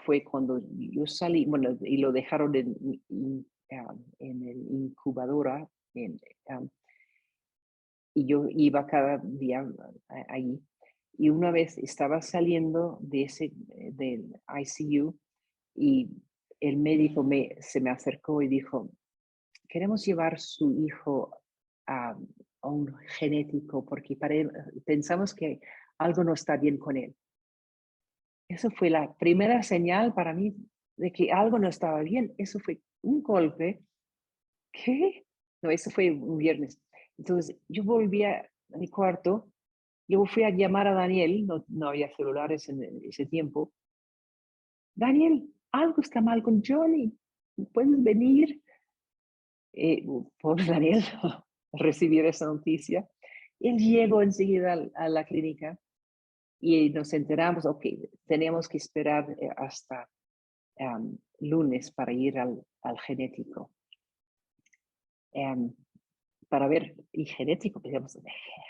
fue cuando yo salí, bueno, y lo dejaron en el incubadora, y yo iba cada día ahí. Y una vez estaba saliendo del ICU y el médico se me acercó y dijo, queremos llevar su hijo a un genético porque pensamos que algo no está bien con él. Eso fue la primera señal para mí de que algo no estaba bien. Eso fue un golpe. ¿Qué? No, eso fue un viernes. Entonces yo volví a mi cuarto, yo fui a llamar a Daniel, no había celulares en ese tiempo. Daniel, algo está mal con Johnny, ¿puedes venir? por Daniel recibir esa noticia. Él llegó enseguida a la clínica y nos enteramos, ok, teníamos que esperar hasta lunes para ir al genético. Para ver, y genético, digamos,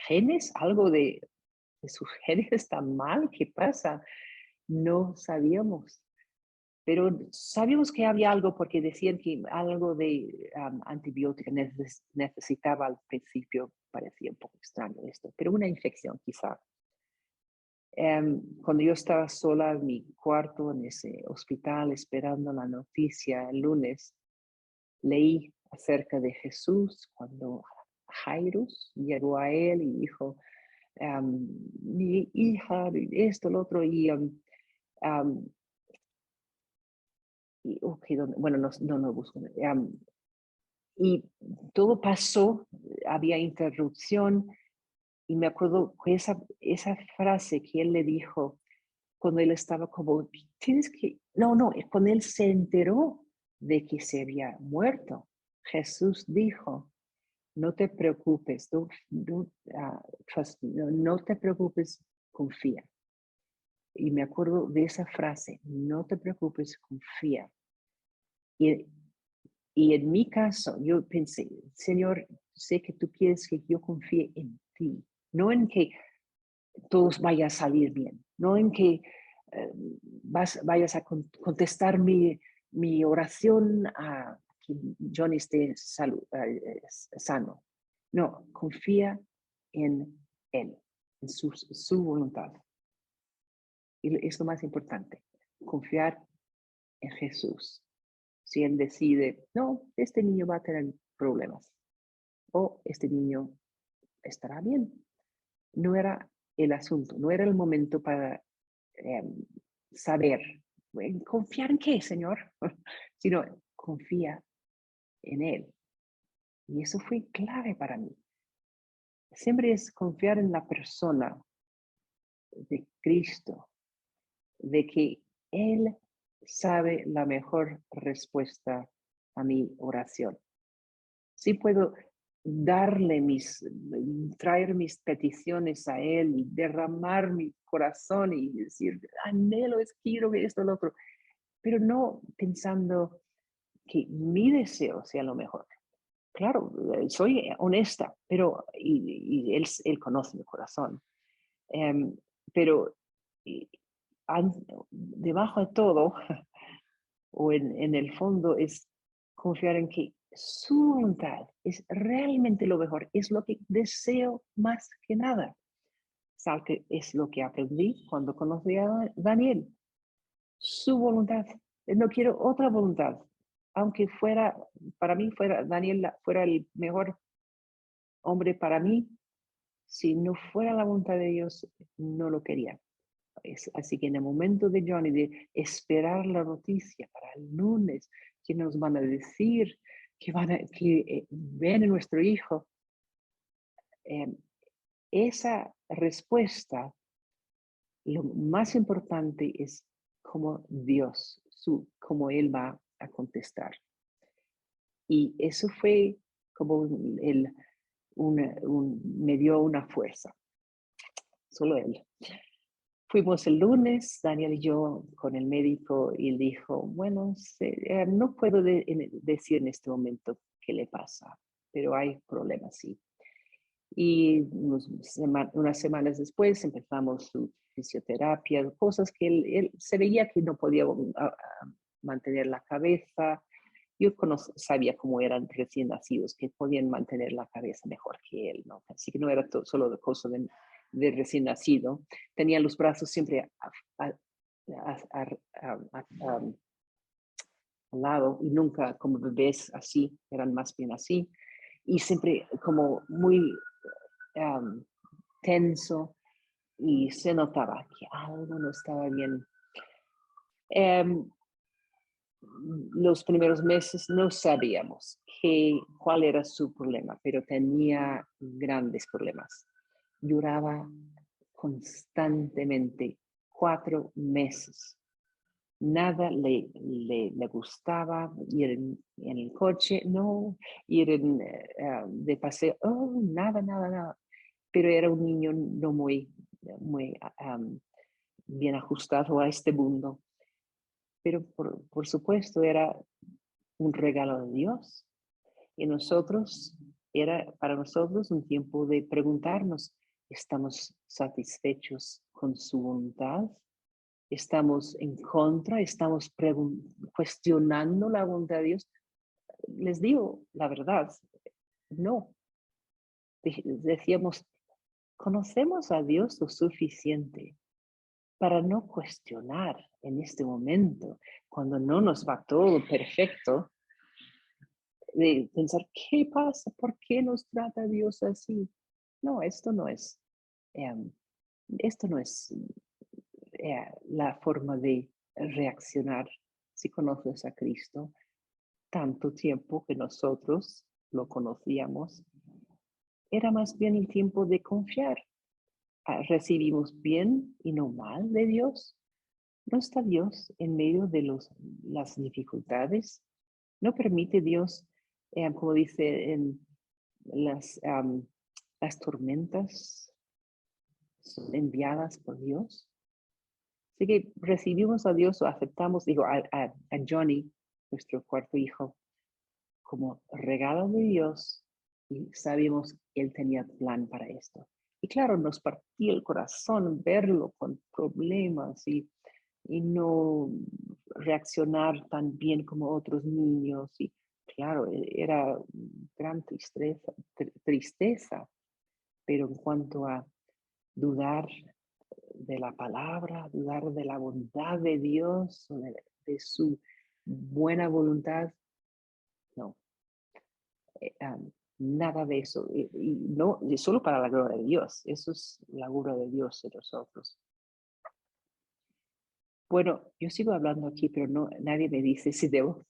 genes, algo de sus genes está mal, ¿qué pasa? No sabíamos, pero sabíamos que había algo porque decían que algo de antibiótico necesitaba al principio, parecía un poco extraño esto, pero una infección quizá. Cuando yo estaba sola en mi cuarto en ese hospital esperando la noticia el lunes, leí acerca de Jesús cuando Jairus llegó a él y dijo, mi hija, esto, lo otro, okay, bueno, no busco. Y todo pasó, había interrupción, y me acuerdo que esa frase que él le dijo cuando él estaba como, tienes que, cuando él se enteró de que se había muerto, Jesús dijo, no te preocupes, no te preocupes, confía. Y me acuerdo de esa frase, no te preocupes, confía. Y en mi caso, yo pensé, Señor, sé que tú quieres que yo confíe en ti, no en que todos vaya a salir bien, no en que vayas a contestar mi oración a que Johnny esté sano. No, confía en él, en su voluntad. Y es lo más importante, confiar en Jesús. Si él decide, no, este niño va a tener problemas o este niño estará bien. No era el asunto, no era el momento para saber, ¿confiar en qué, Señor? Sino confía en Él. Y eso fue clave para mí. Siempre es confiar en la persona de Cristo, de que Él sabe la mejor respuesta a mi oración. Sí puedo traer mis peticiones a Él y derramar mi corazón y decir, anhelo, quiero esto, lo otro, pero no pensando que mi deseo sea lo mejor. Claro, soy honesta, pero y él conoce mi corazón. Pero debajo de todo, o en el fondo, es confiar en que su voluntad es realmente lo mejor, es lo que deseo más que nada. Es lo que aprendí cuando conocí a Daniel. Su voluntad. No quiero otra voluntad. Aunque para mí Daniel fuera el mejor hombre para mí, si no fuera la voluntad de Dios, no lo quería. Así que en el momento de Johnny, de esperar la noticia para el lunes, que nos van a decir que ven a nuestro hijo, esa respuesta, lo más importante es cómo Dios, cómo Él va a contestar. Y eso fue como me dio una fuerza, solo Él. Fuimos el lunes, Daniel y yo, con el médico, y él dijo, bueno, no puedo decir en este momento qué le pasa, pero hay problemas, sí. Y unas semanas después empezamos su fisioterapia, cosas que él se veía que no podía mantener la cabeza. Yo sabía cómo eran recién nacidos, que podían mantener la cabeza mejor que él, ¿no? Así que no era solo de cosa de recién nacido. Tenía los brazos siempre al lado y nunca como bebés así, eran más bien así. Y siempre como muy tenso y se notaba que algo no estaba bien. Los primeros meses no sabíamos cuál era su problema, pero tenía grandes problemas. Lloraba constantemente, 4 meses. Nada le gustaba ir en el coche, no, ir de paseo, oh, nada, nada, nada. Pero era un niño no muy bien ajustado a este mundo. Pero por supuesto era un regalo de Dios. Y era para nosotros un tiempo de preguntarnos, ¿estamos satisfechos con su voluntad? ¿Estamos en contra? ¿Estamos cuestionando la voluntad de Dios? Les digo la verdad, no. Decíamos, conocemos a Dios lo suficiente para no cuestionar en este momento, cuando no nos va todo perfecto, de pensar, ¿qué pasa? ¿Por qué nos trata Dios así? No, em, esto no es la forma de reaccionar si conoces a Cristo. Tanto tiempo que nosotros lo conocíamos, era más bien el tiempo de confiar. Recibimos bien y no mal de Dios. ¿No está Dios en medio de las dificultades? ¿No permite Dios, como dice en las tormentas son enviadas por Dios? Así que recibimos a Dios o aceptamos, digo, a Johnny, nuestro cuarto hijo, como regalo de Dios y sabíamos que Él tenía plan para esto. Y claro, nos partía el corazón verlo con problemas y no reaccionar tan bien como otros niños. Y claro, era gran tristeza, pero en cuanto a dudar de la palabra, dudar de la bondad de Dios, de su buena voluntad, no. Nada de eso. Y no, y solo para la gloria de Dios. Eso es la gloria de Dios en nosotros. Bueno, yo sigo hablando aquí, pero nadie me dice si debo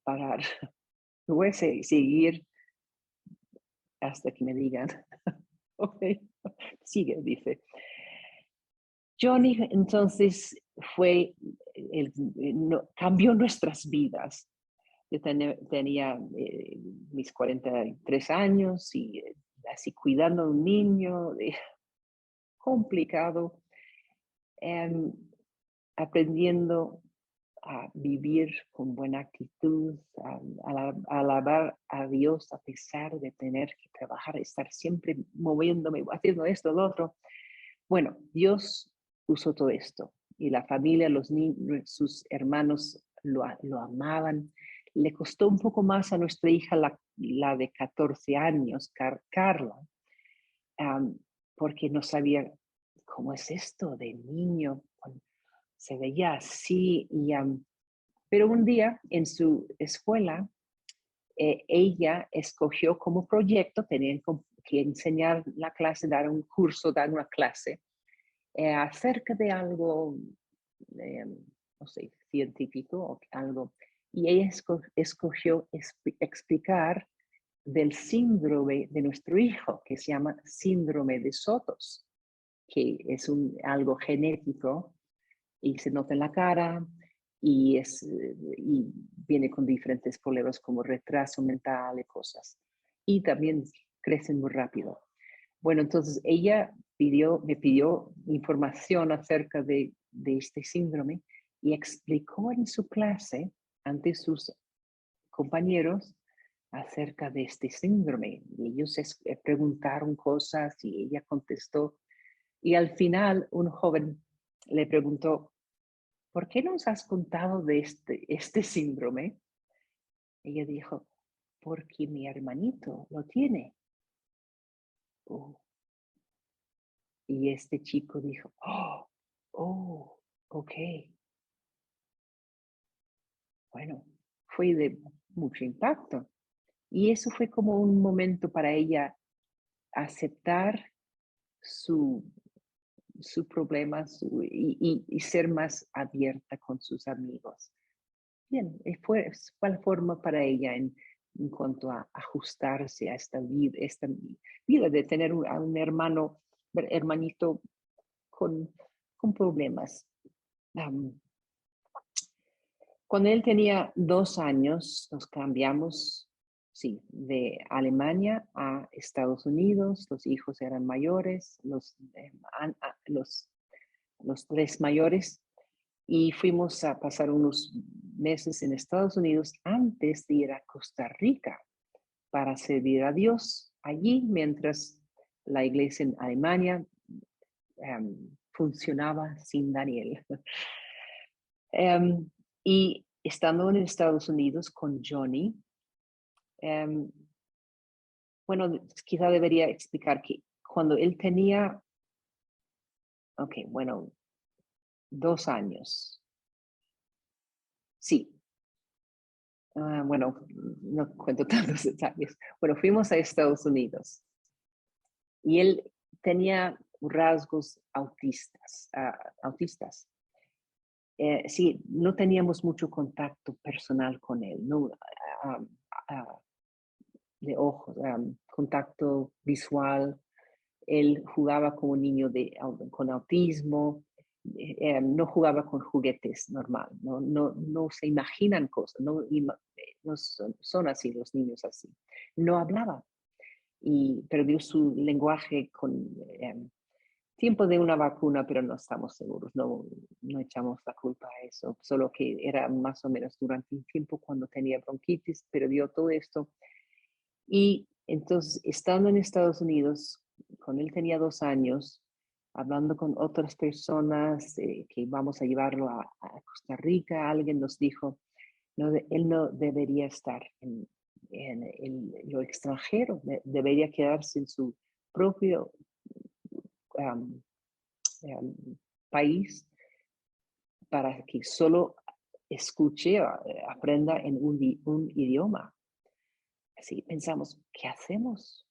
parar. Voy a seguir hasta que me digan. Ok, sigue, dice. Johnny entonces cambió nuestras vidas. Yo tenía mis 43 años y así cuidando a un niño, complicado, aprendiendo a vivir con buena actitud, a alabar a Dios a pesar de tener que trabajar, estar siempre moviéndome, haciendo esto, lo otro. Bueno, Dios usó todo esto y la familia, los niños, sus hermanos lo amaban. Le costó un poco más a nuestra hija, la de 14 años, Carla, porque no sabía cómo es esto de niño. Se veía así, pero un día en su escuela, ella escogió como proyecto, tenían que enseñar la clase, dar un curso, dar una clase acerca de algo, no sé, científico o algo. Y ella escogió explicar del síndrome de nuestro hijo, que se llama síndrome de Sotos, que es algo genético y se nota en la cara y viene con diferentes problemas como retraso mental y cosas. Y también crecen muy rápido. Bueno, entonces ella me pidió información acerca de este síndrome y explicó en su clase ante sus compañeros acerca de este síndrome. Y ellos preguntaron cosas y ella contestó. Y al final un joven le preguntó, ¿por qué nos has contado de este síndrome? Ella dijo, porque mi hermanito lo tiene. Oh. Y este chico dijo, ok. Bueno, fue de mucho impacto. Y eso fue como un momento para ella aceptar su problema y ser más abierta con sus amigos. Bien, fue la forma para ella en cuanto a ajustarse a esta vida de tener a un hermanito con problemas. Cuando él tenía 2 años, nos cambiamos, sí, de Alemania a Estados Unidos. Los hijos eran mayores, los 3 mayores, y fuimos a pasar unos meses en Estados Unidos antes de ir a Costa Rica para servir a Dios allí, mientras la iglesia en Alemania funcionaba sin Daniel. Y estando en Estados Unidos con Johnny, bueno, quizá debería explicar que cuando él tenía, bueno, 2 años. Sí. Bueno, no cuento tantos detalles. Bueno, fuimos a Estados Unidos y él tenía rasgos autistas. Sí, no teníamos mucho contacto personal con él, no, de ojos, contacto visual. Él jugaba como un niño con autismo, no jugaba con juguetes normal, no se imaginan cosas, no son así los niños así. No hablaba, y perdió su lenguaje con tiempo de una vacuna, pero no estamos seguros, no echamos la culpa a eso, solo que era más o menos durante un tiempo cuando tenía bronquitis, perdió todo esto. Y entonces, estando en Estados Unidos, cuando él tenía 2 años, hablando con otras personas que vamos a llevarlo a Costa Rica, alguien nos dijo, no, él no debería estar en lo extranjero, debería quedarse en su propio país para que solo escuche, aprenda en un idioma. Así pensamos, ¿qué hacemos?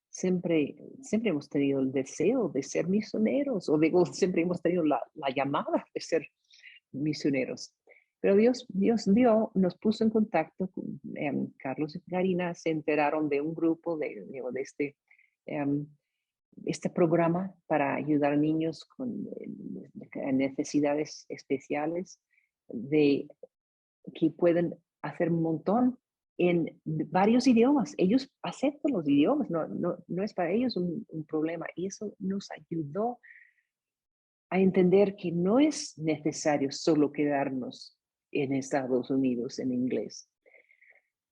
Siempre hemos tenido el deseo de ser misioneros, o digo, siempre hemos tenido la llamada de ser misioneros. Pero Dios nos puso en contacto con Carlos y Karina, se enteraron de un grupo de este programa para ayudar a niños con necesidades especiales, que pueden hacer un montón en varios idiomas. Ellos aceptan los idiomas, no es para ellos un problema. Y eso nos ayudó a entender que no es necesario solo quedarnos en Estados Unidos en inglés.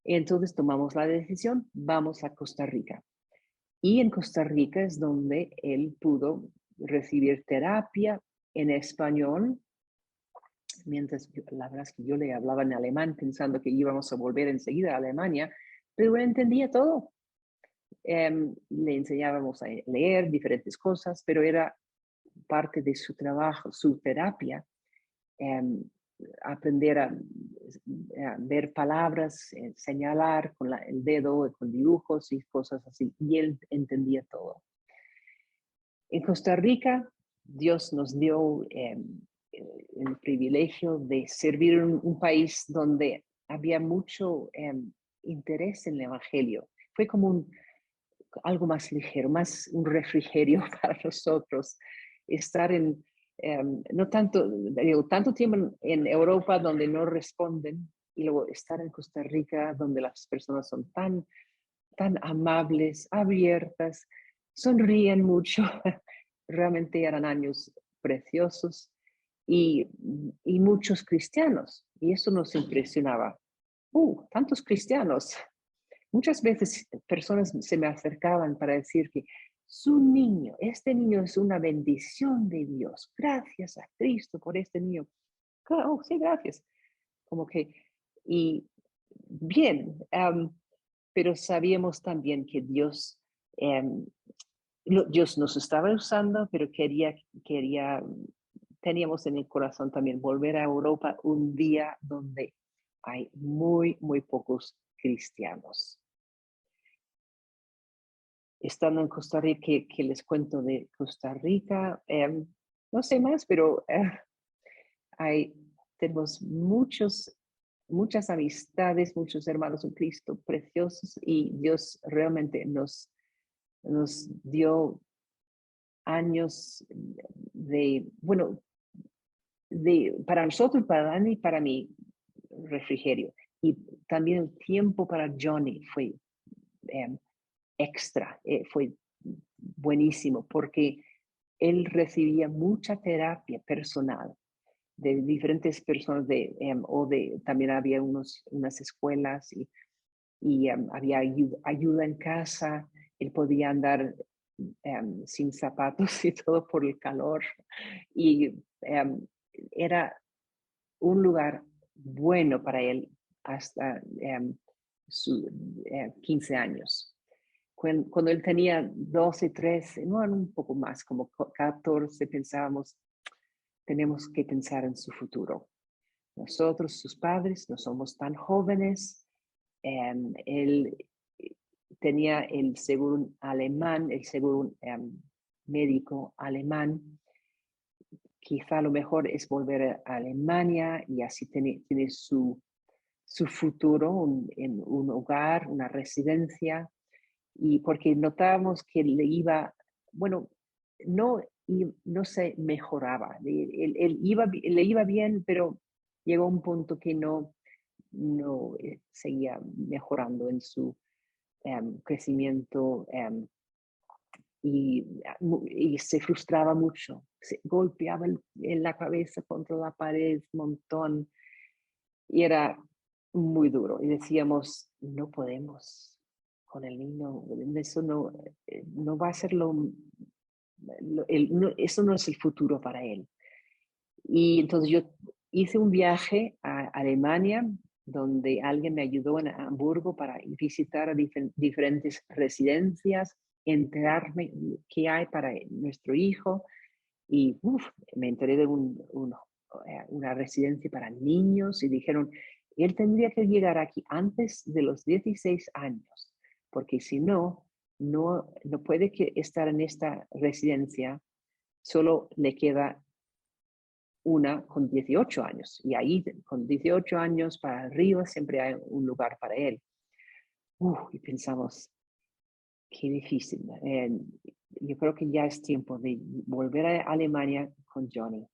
Entonces tomamos la decisión, vamos a Costa Rica. Y en Costa Rica es donde él pudo recibir terapia en español, mientras la verdad es que yo le hablaba en alemán pensando que íbamos a volver enseguida a Alemania, pero él entendía todo. Le enseñábamos a leer diferentes cosas, pero era parte de su trabajo, su terapia, aprender a ver palabras, señalar con el dedo, con dibujos y cosas así, y él entendía todo. En Costa Rica, Dios nos dio el privilegio de servir en un país donde había mucho interés en el Evangelio. Fue como algo más ligero, más un refrigerio para nosotros. Estar no tanto tiempo en Europa donde no responden, y luego estar en Costa Rica donde las personas son tan amables, abiertas, sonríen mucho. Realmente eran años preciosos, y muchos cristianos, y eso nos impresionaba. Tantos cristianos. Muchas veces personas se me acercaban para decir que este niño es una bendición de Dios. Gracias a Cristo por este niño. Claro, sí, gracias. Como que, y bien, pero sabíamos también que Dios nos estaba usando, pero teníamos en el corazón también volver a Europa un día donde hay muy, muy pocos cristianos. Estando en Costa Rica, que les cuento de Costa Rica, no sé más, pero tenemos muchas amistades, muchos hermanos en Cristo preciosos, y Dios realmente nos dio años de, bueno, para nosotros, para Dani y para mí, refrigerio. Y también el tiempo para Johnny fue em, extra, fue buenísimo porque él recibía mucha terapia personal de diferentes personas también había unas escuelas y había ayuda en casa. Él podía andar sin zapatos y todo por el calor. Y era un lugar bueno para él hasta sus 15 años. Cuando él tenía 12, 13, no, un poco más, como 14, pensábamos, tenemos que pensar en su futuro. Nosotros, sus padres, no somos tan jóvenes. Él tenía el seguro alemán, el seguro médico alemán. Quizá lo mejor es volver a Alemania y así tiene su futuro en un hogar, una residencia. Y porque notábamos que le iba, bueno, no, no se mejoraba. Le iba bien, pero llegó a un punto que no seguía mejorando en su crecimiento y se frustraba mucho. Se golpeaba en la cabeza contra la pared un montón y era muy duro. Y decíamos, no podemos con el niño, eso no va a ser eso no es el futuro para él. Y entonces yo hice un viaje a Alemania, donde alguien me ayudó en Hamburgo para visitar a diferentes residencias, enterarme qué hay para nuestro hijo. Y me enteré de una residencia para niños y dijeron, él tendría que llegar aquí antes de los 16 años, porque si no, no puede estar en esta residencia, solo le queda una con 18 años. Y ahí, con 18 años para arriba, siempre hay un lugar para él. Y pensamos, qué difícil. Yo creo que ya es tiempo de volver a Alemania con Johnny.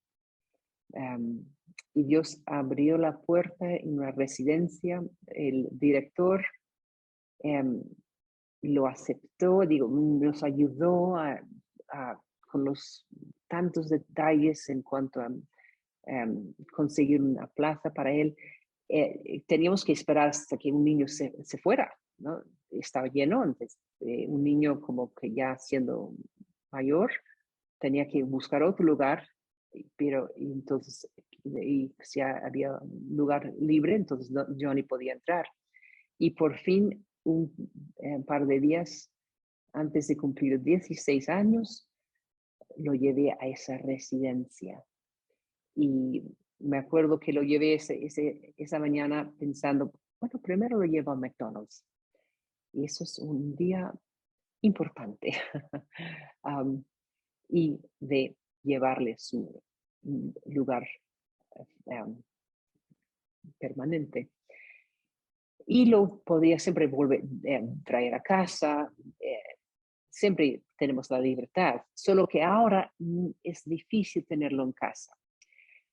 Y Dios abrió la puerta en una residencia. El director lo aceptó, nos ayudó con los tantos detalles en cuanto a conseguir una plaza para él. Teníamos que esperar hasta que un niño se fuera, ¿no? Estaba lleno, antes un niño como que ya siendo mayor tenía que buscar otro lugar, pero entonces si había un lugar libre, entonces Johnny podía entrar. Y por fin, un par de días antes de cumplir 16 años, lo llevé a esa residencia. Y me acuerdo que lo llevé esa mañana pensando, bueno, primero lo llevo a McDonald's. Y eso es un día importante. Y de llevarle su lugar permanente. Y lo podía siempre volver, traer a casa. Siempre tenemos la libertad, solo que ahora es difícil tenerlo en casa.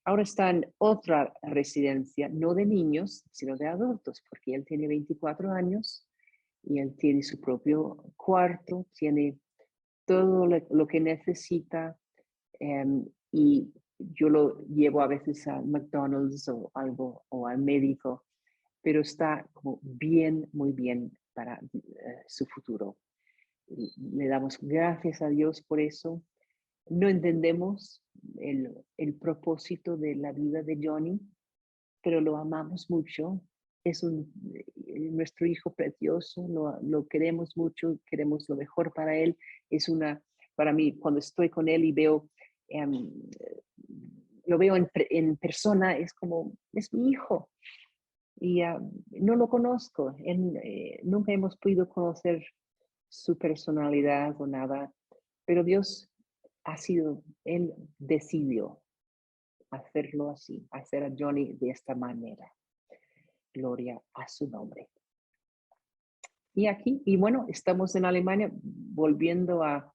Ahora está en otra residencia, no de niños, sino de adultos, porque él tiene 24 años y él tiene su propio cuarto, tiene todo lo que necesita y yo lo llevo a veces a McDonald's o algo o al médico, pero está como bien, muy bien para su futuro. Le damos gracias a Dios por eso. No entendemos el propósito de la vida de Johnny, pero lo amamos mucho. Es nuestro hijo precioso, lo queremos mucho, queremos lo mejor para él. Para mí, cuando estoy con él y lo veo en persona, es mi hijo. Y no lo conozco, nunca hemos podido conocer su personalidad o nada, pero Dios Él decidió hacerlo así, hacer a Johnny de esta manera. Gloria a su nombre. Y bueno, estamos en Alemania volviendo a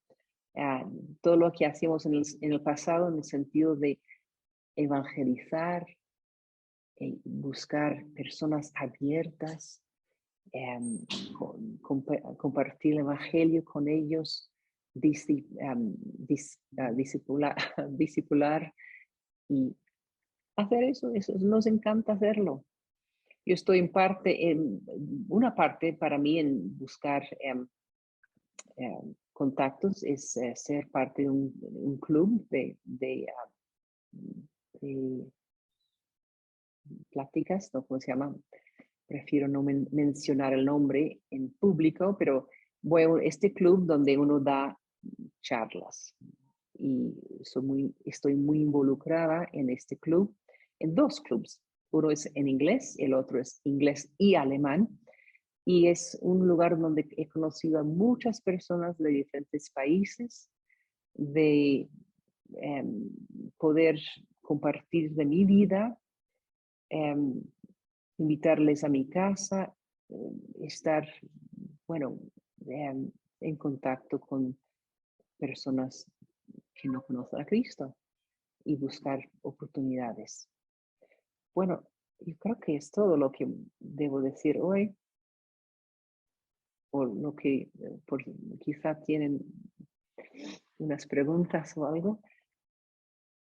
todo lo que hacíamos en el pasado, en el sentido de evangelizar, buscar personas abiertas, compartir el evangelio con ellos, discipular y hacer eso, nos encanta hacerlo. Yo estoy en una parte para mí en buscar contactos es ser parte de un club de pláticas, ¿no? ¿Cómo se llama? Prefiero no mencionar el nombre en público, pero voy a este club donde uno da charlas y estoy muy involucrada en este club, en dos clubs. Uno es en inglés, el otro es inglés y alemán. Y es un lugar donde he conocido a muchas personas de diferentes países, de poder compartir de mi vida, invitarles a mi casa, estar, bueno, en contacto con personas que no conocen a Cristo y buscar oportunidades. Bueno, yo creo que es todo lo que debo decir hoy, o lo que quizá tienen unas preguntas o algo.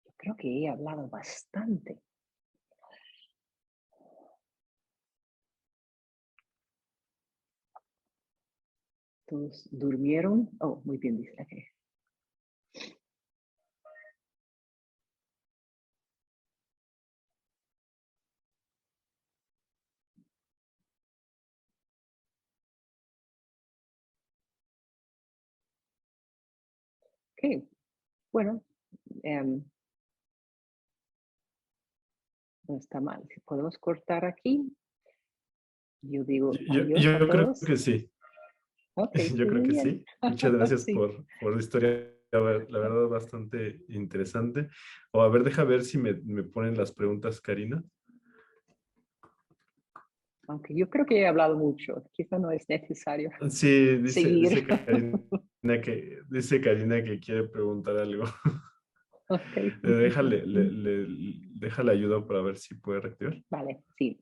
Yo creo que he hablado bastante. ¿Todos durmieron? Oh, muy bien, dice. Okay. Ok, bueno, no está mal. Si podemos cortar aquí, yo digo adiós a Yo creo todos. que sí. Okay, Yo creo muy que bien. sí. Muchas gracias Sí. por la historia, la verdad, bastante interesante. O a ver, deja ver si me ponen las preguntas, Karina. Aunque yo creo que he hablado mucho, quizá no es necesario Sí, seguir. dice Karina que quiere preguntar algo. Okay. Déjale ayuda para ver si puede reactivar. Vale, sí.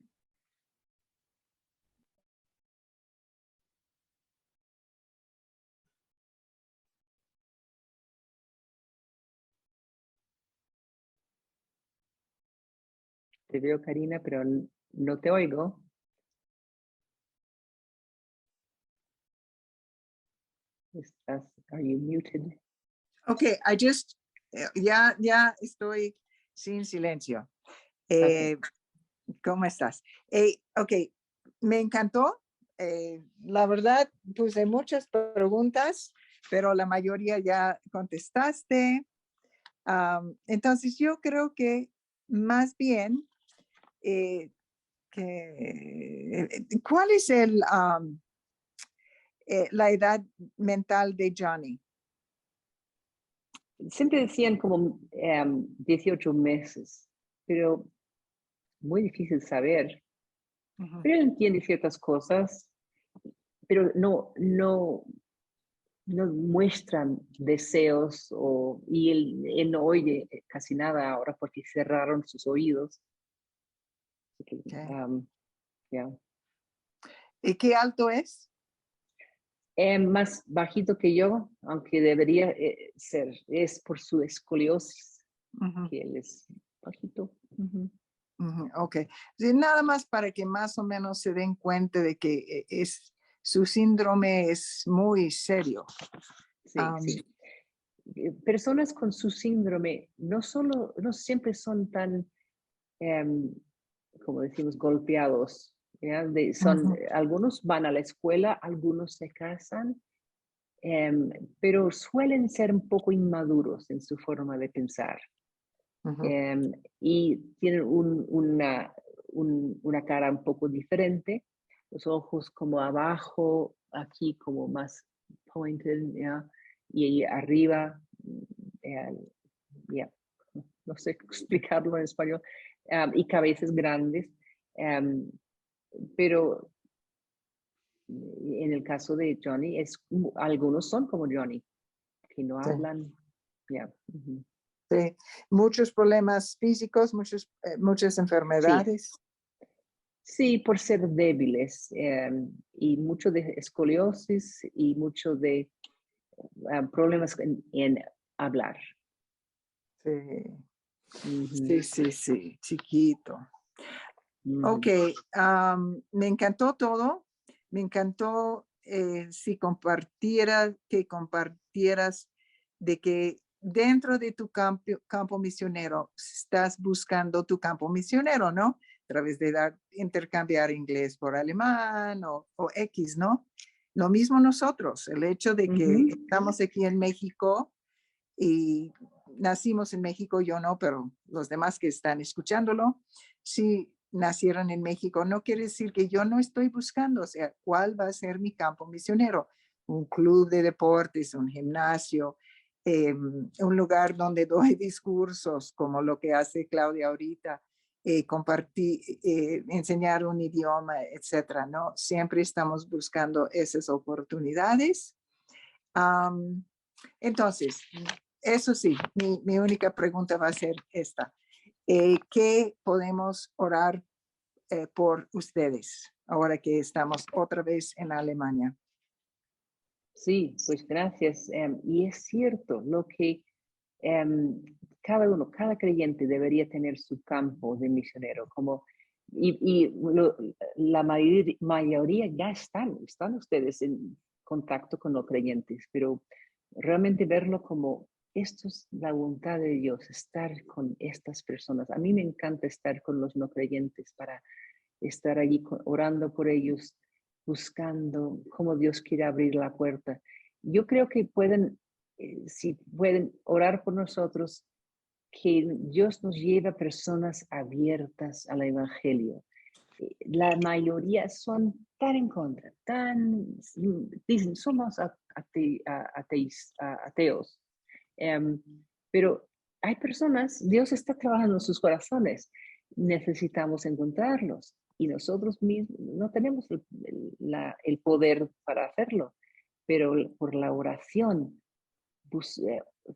Te veo, Karina, pero no te oigo. Are you muted? Okay, ya estoy sin silencio. Okay. ¿Cómo estás? Ok, me encantó. La verdad, puse muchas preguntas, pero la mayoría ya contestaste. Entonces, yo creo que más bien, ¿cuál es la edad mental de Johnny? Siempre decían como 18 meses, pero muy difícil saber. Ujú. Pero él entiende ciertas cosas, pero no muestran deseos y él no oye casi nada ahora porque cerraron sus oídos. Así que, Okay. yeah. ¿Y qué alto es? Más bajito que yo, aunque debería ser. Es por su escoliosis Ujú, que él es bajito. Uh-huh. ujú, ok. Sí, nada más para que más o menos se den cuenta de que su síndrome es muy serio. Sí, sí. Personas con su síndrome no siempre son tan, como decimos, golpeados. ¿Ya? Algunos van a la escuela, algunos se casan, pero suelen ser un poco inmaduros en su forma de pensar. Ujú. Y tienen una cara un poco diferente, los ojos como abajo, aquí como más pointed, ¿ya? Y arriba, ya, no sé explicarlo en español, y cabezas grandes, pero en el caso de Johnny, algunos son como Johnny, que no Sí. hablan, ya. Uh-huh. Sí. Muchos problemas físicos, muchas enfermedades. Sí, por ser débiles y mucho de escoliosis y mucho de problemas en hablar. Sí, sí, chiquito. Ujú. Ok, me encantó todo. Me encantó si compartieras de que dentro de tu campo misionero estás buscando tu campo misionero, ¿no? A través de intercambiar inglés por alemán o X, ¿no? Lo mismo nosotros, el hecho de que estamos aquí en México y nacimos en México, yo no, pero los demás que están escuchándolo, si nacieron en México, no quiere decir que yo no estoy buscando, o sea, ¿cuál va a ser mi campo misionero? Un club de deportes, un gimnasio, un lugar donde doy discursos, como lo que hace Claudia ahorita, compartir, enseñar un idioma, etcétera, ¿no? Siempre estamos buscando esas oportunidades. Entonces, eso sí, mi única pregunta va a ser esta. ¿Qué podemos orar por ustedes ahora que estamos otra vez en Alemania? Sí, pues gracias. Y es cierto, lo que cada creyente debería tener su campo de misionero, la mayoría ya están ustedes en contacto con los creyentes, pero realmente verlo como esto es la voluntad de Dios, estar con estas personas. A mí me encanta estar con los no creyentes para estar allí orando por ellos, buscando cómo Dios quiere abrir la puerta. Yo creo que si pueden orar por nosotros, que Dios nos lleve a personas abiertas al Evangelio. La mayoría son tan en contra, dicen, somos ateos. Pero hay personas, Dios está trabajando en sus corazones, necesitamos encontrarlos y nosotros mismos no tenemos el poder para hacerlo, pero por la oración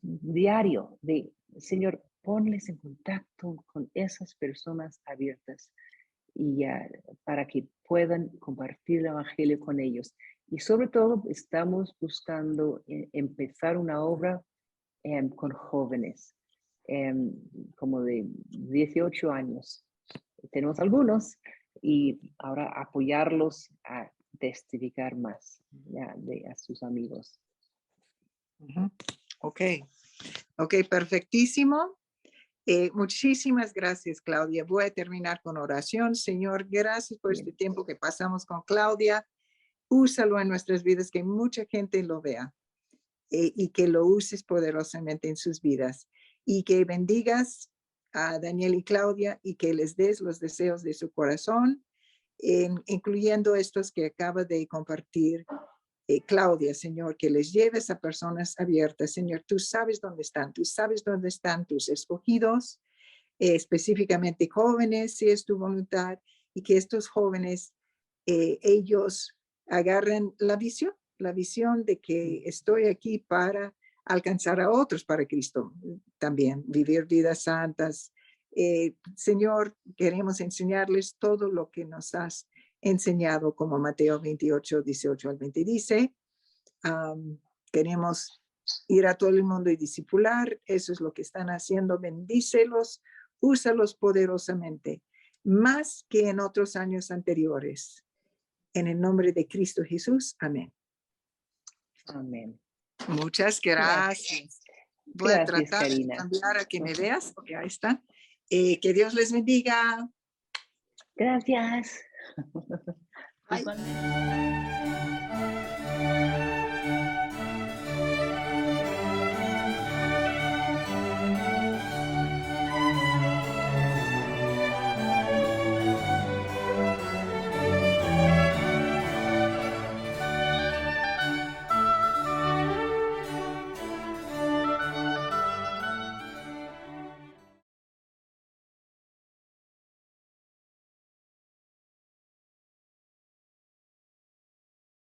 diario de Señor, ponles en contacto con esas personas abiertas y para que puedan compartir el Evangelio con ellos. Y sobre todo estamos buscando empezar una obra con jóvenes, como de 18 años. Tenemos algunos y ahora apoyarlos a testificar más a sus amigos. Ok, perfectísimo. Muchísimas gracias, Claudia. Voy a terminar con oración. Señor, gracias por este tiempo que pasamos con Claudia. Úsalo en nuestras vidas, que mucha gente lo vea y que lo uses poderosamente en sus vidas. Y que bendigas a Daniel y Claudia y que les des los deseos de su corazón, incluyendo estos que acaba de compartir Claudia, Señor, que les lleves a personas abiertas. Señor, tú sabes dónde están tus escogidos, específicamente jóvenes, si es tu voluntad, y que estos jóvenes, ellos agarren la visión de que estoy aquí para alcanzar a otros para Cristo también, vivir vidas santas. Señor, queremos enseñarles todo lo que nos has enseñado, como Mateo 28, 18 al 20 dice. Queremos ir a todo el mundo y discipular. Eso es lo que están haciendo. Bendícelos, úsalos poderosamente, más que en otros años anteriores. En el nombre de Cristo Jesús. Amén. Amén. Muchas gracias. Voy a tratar de cambiar a que me veas, porque ahí está. Que Dios les bendiga. Gracias. Bye.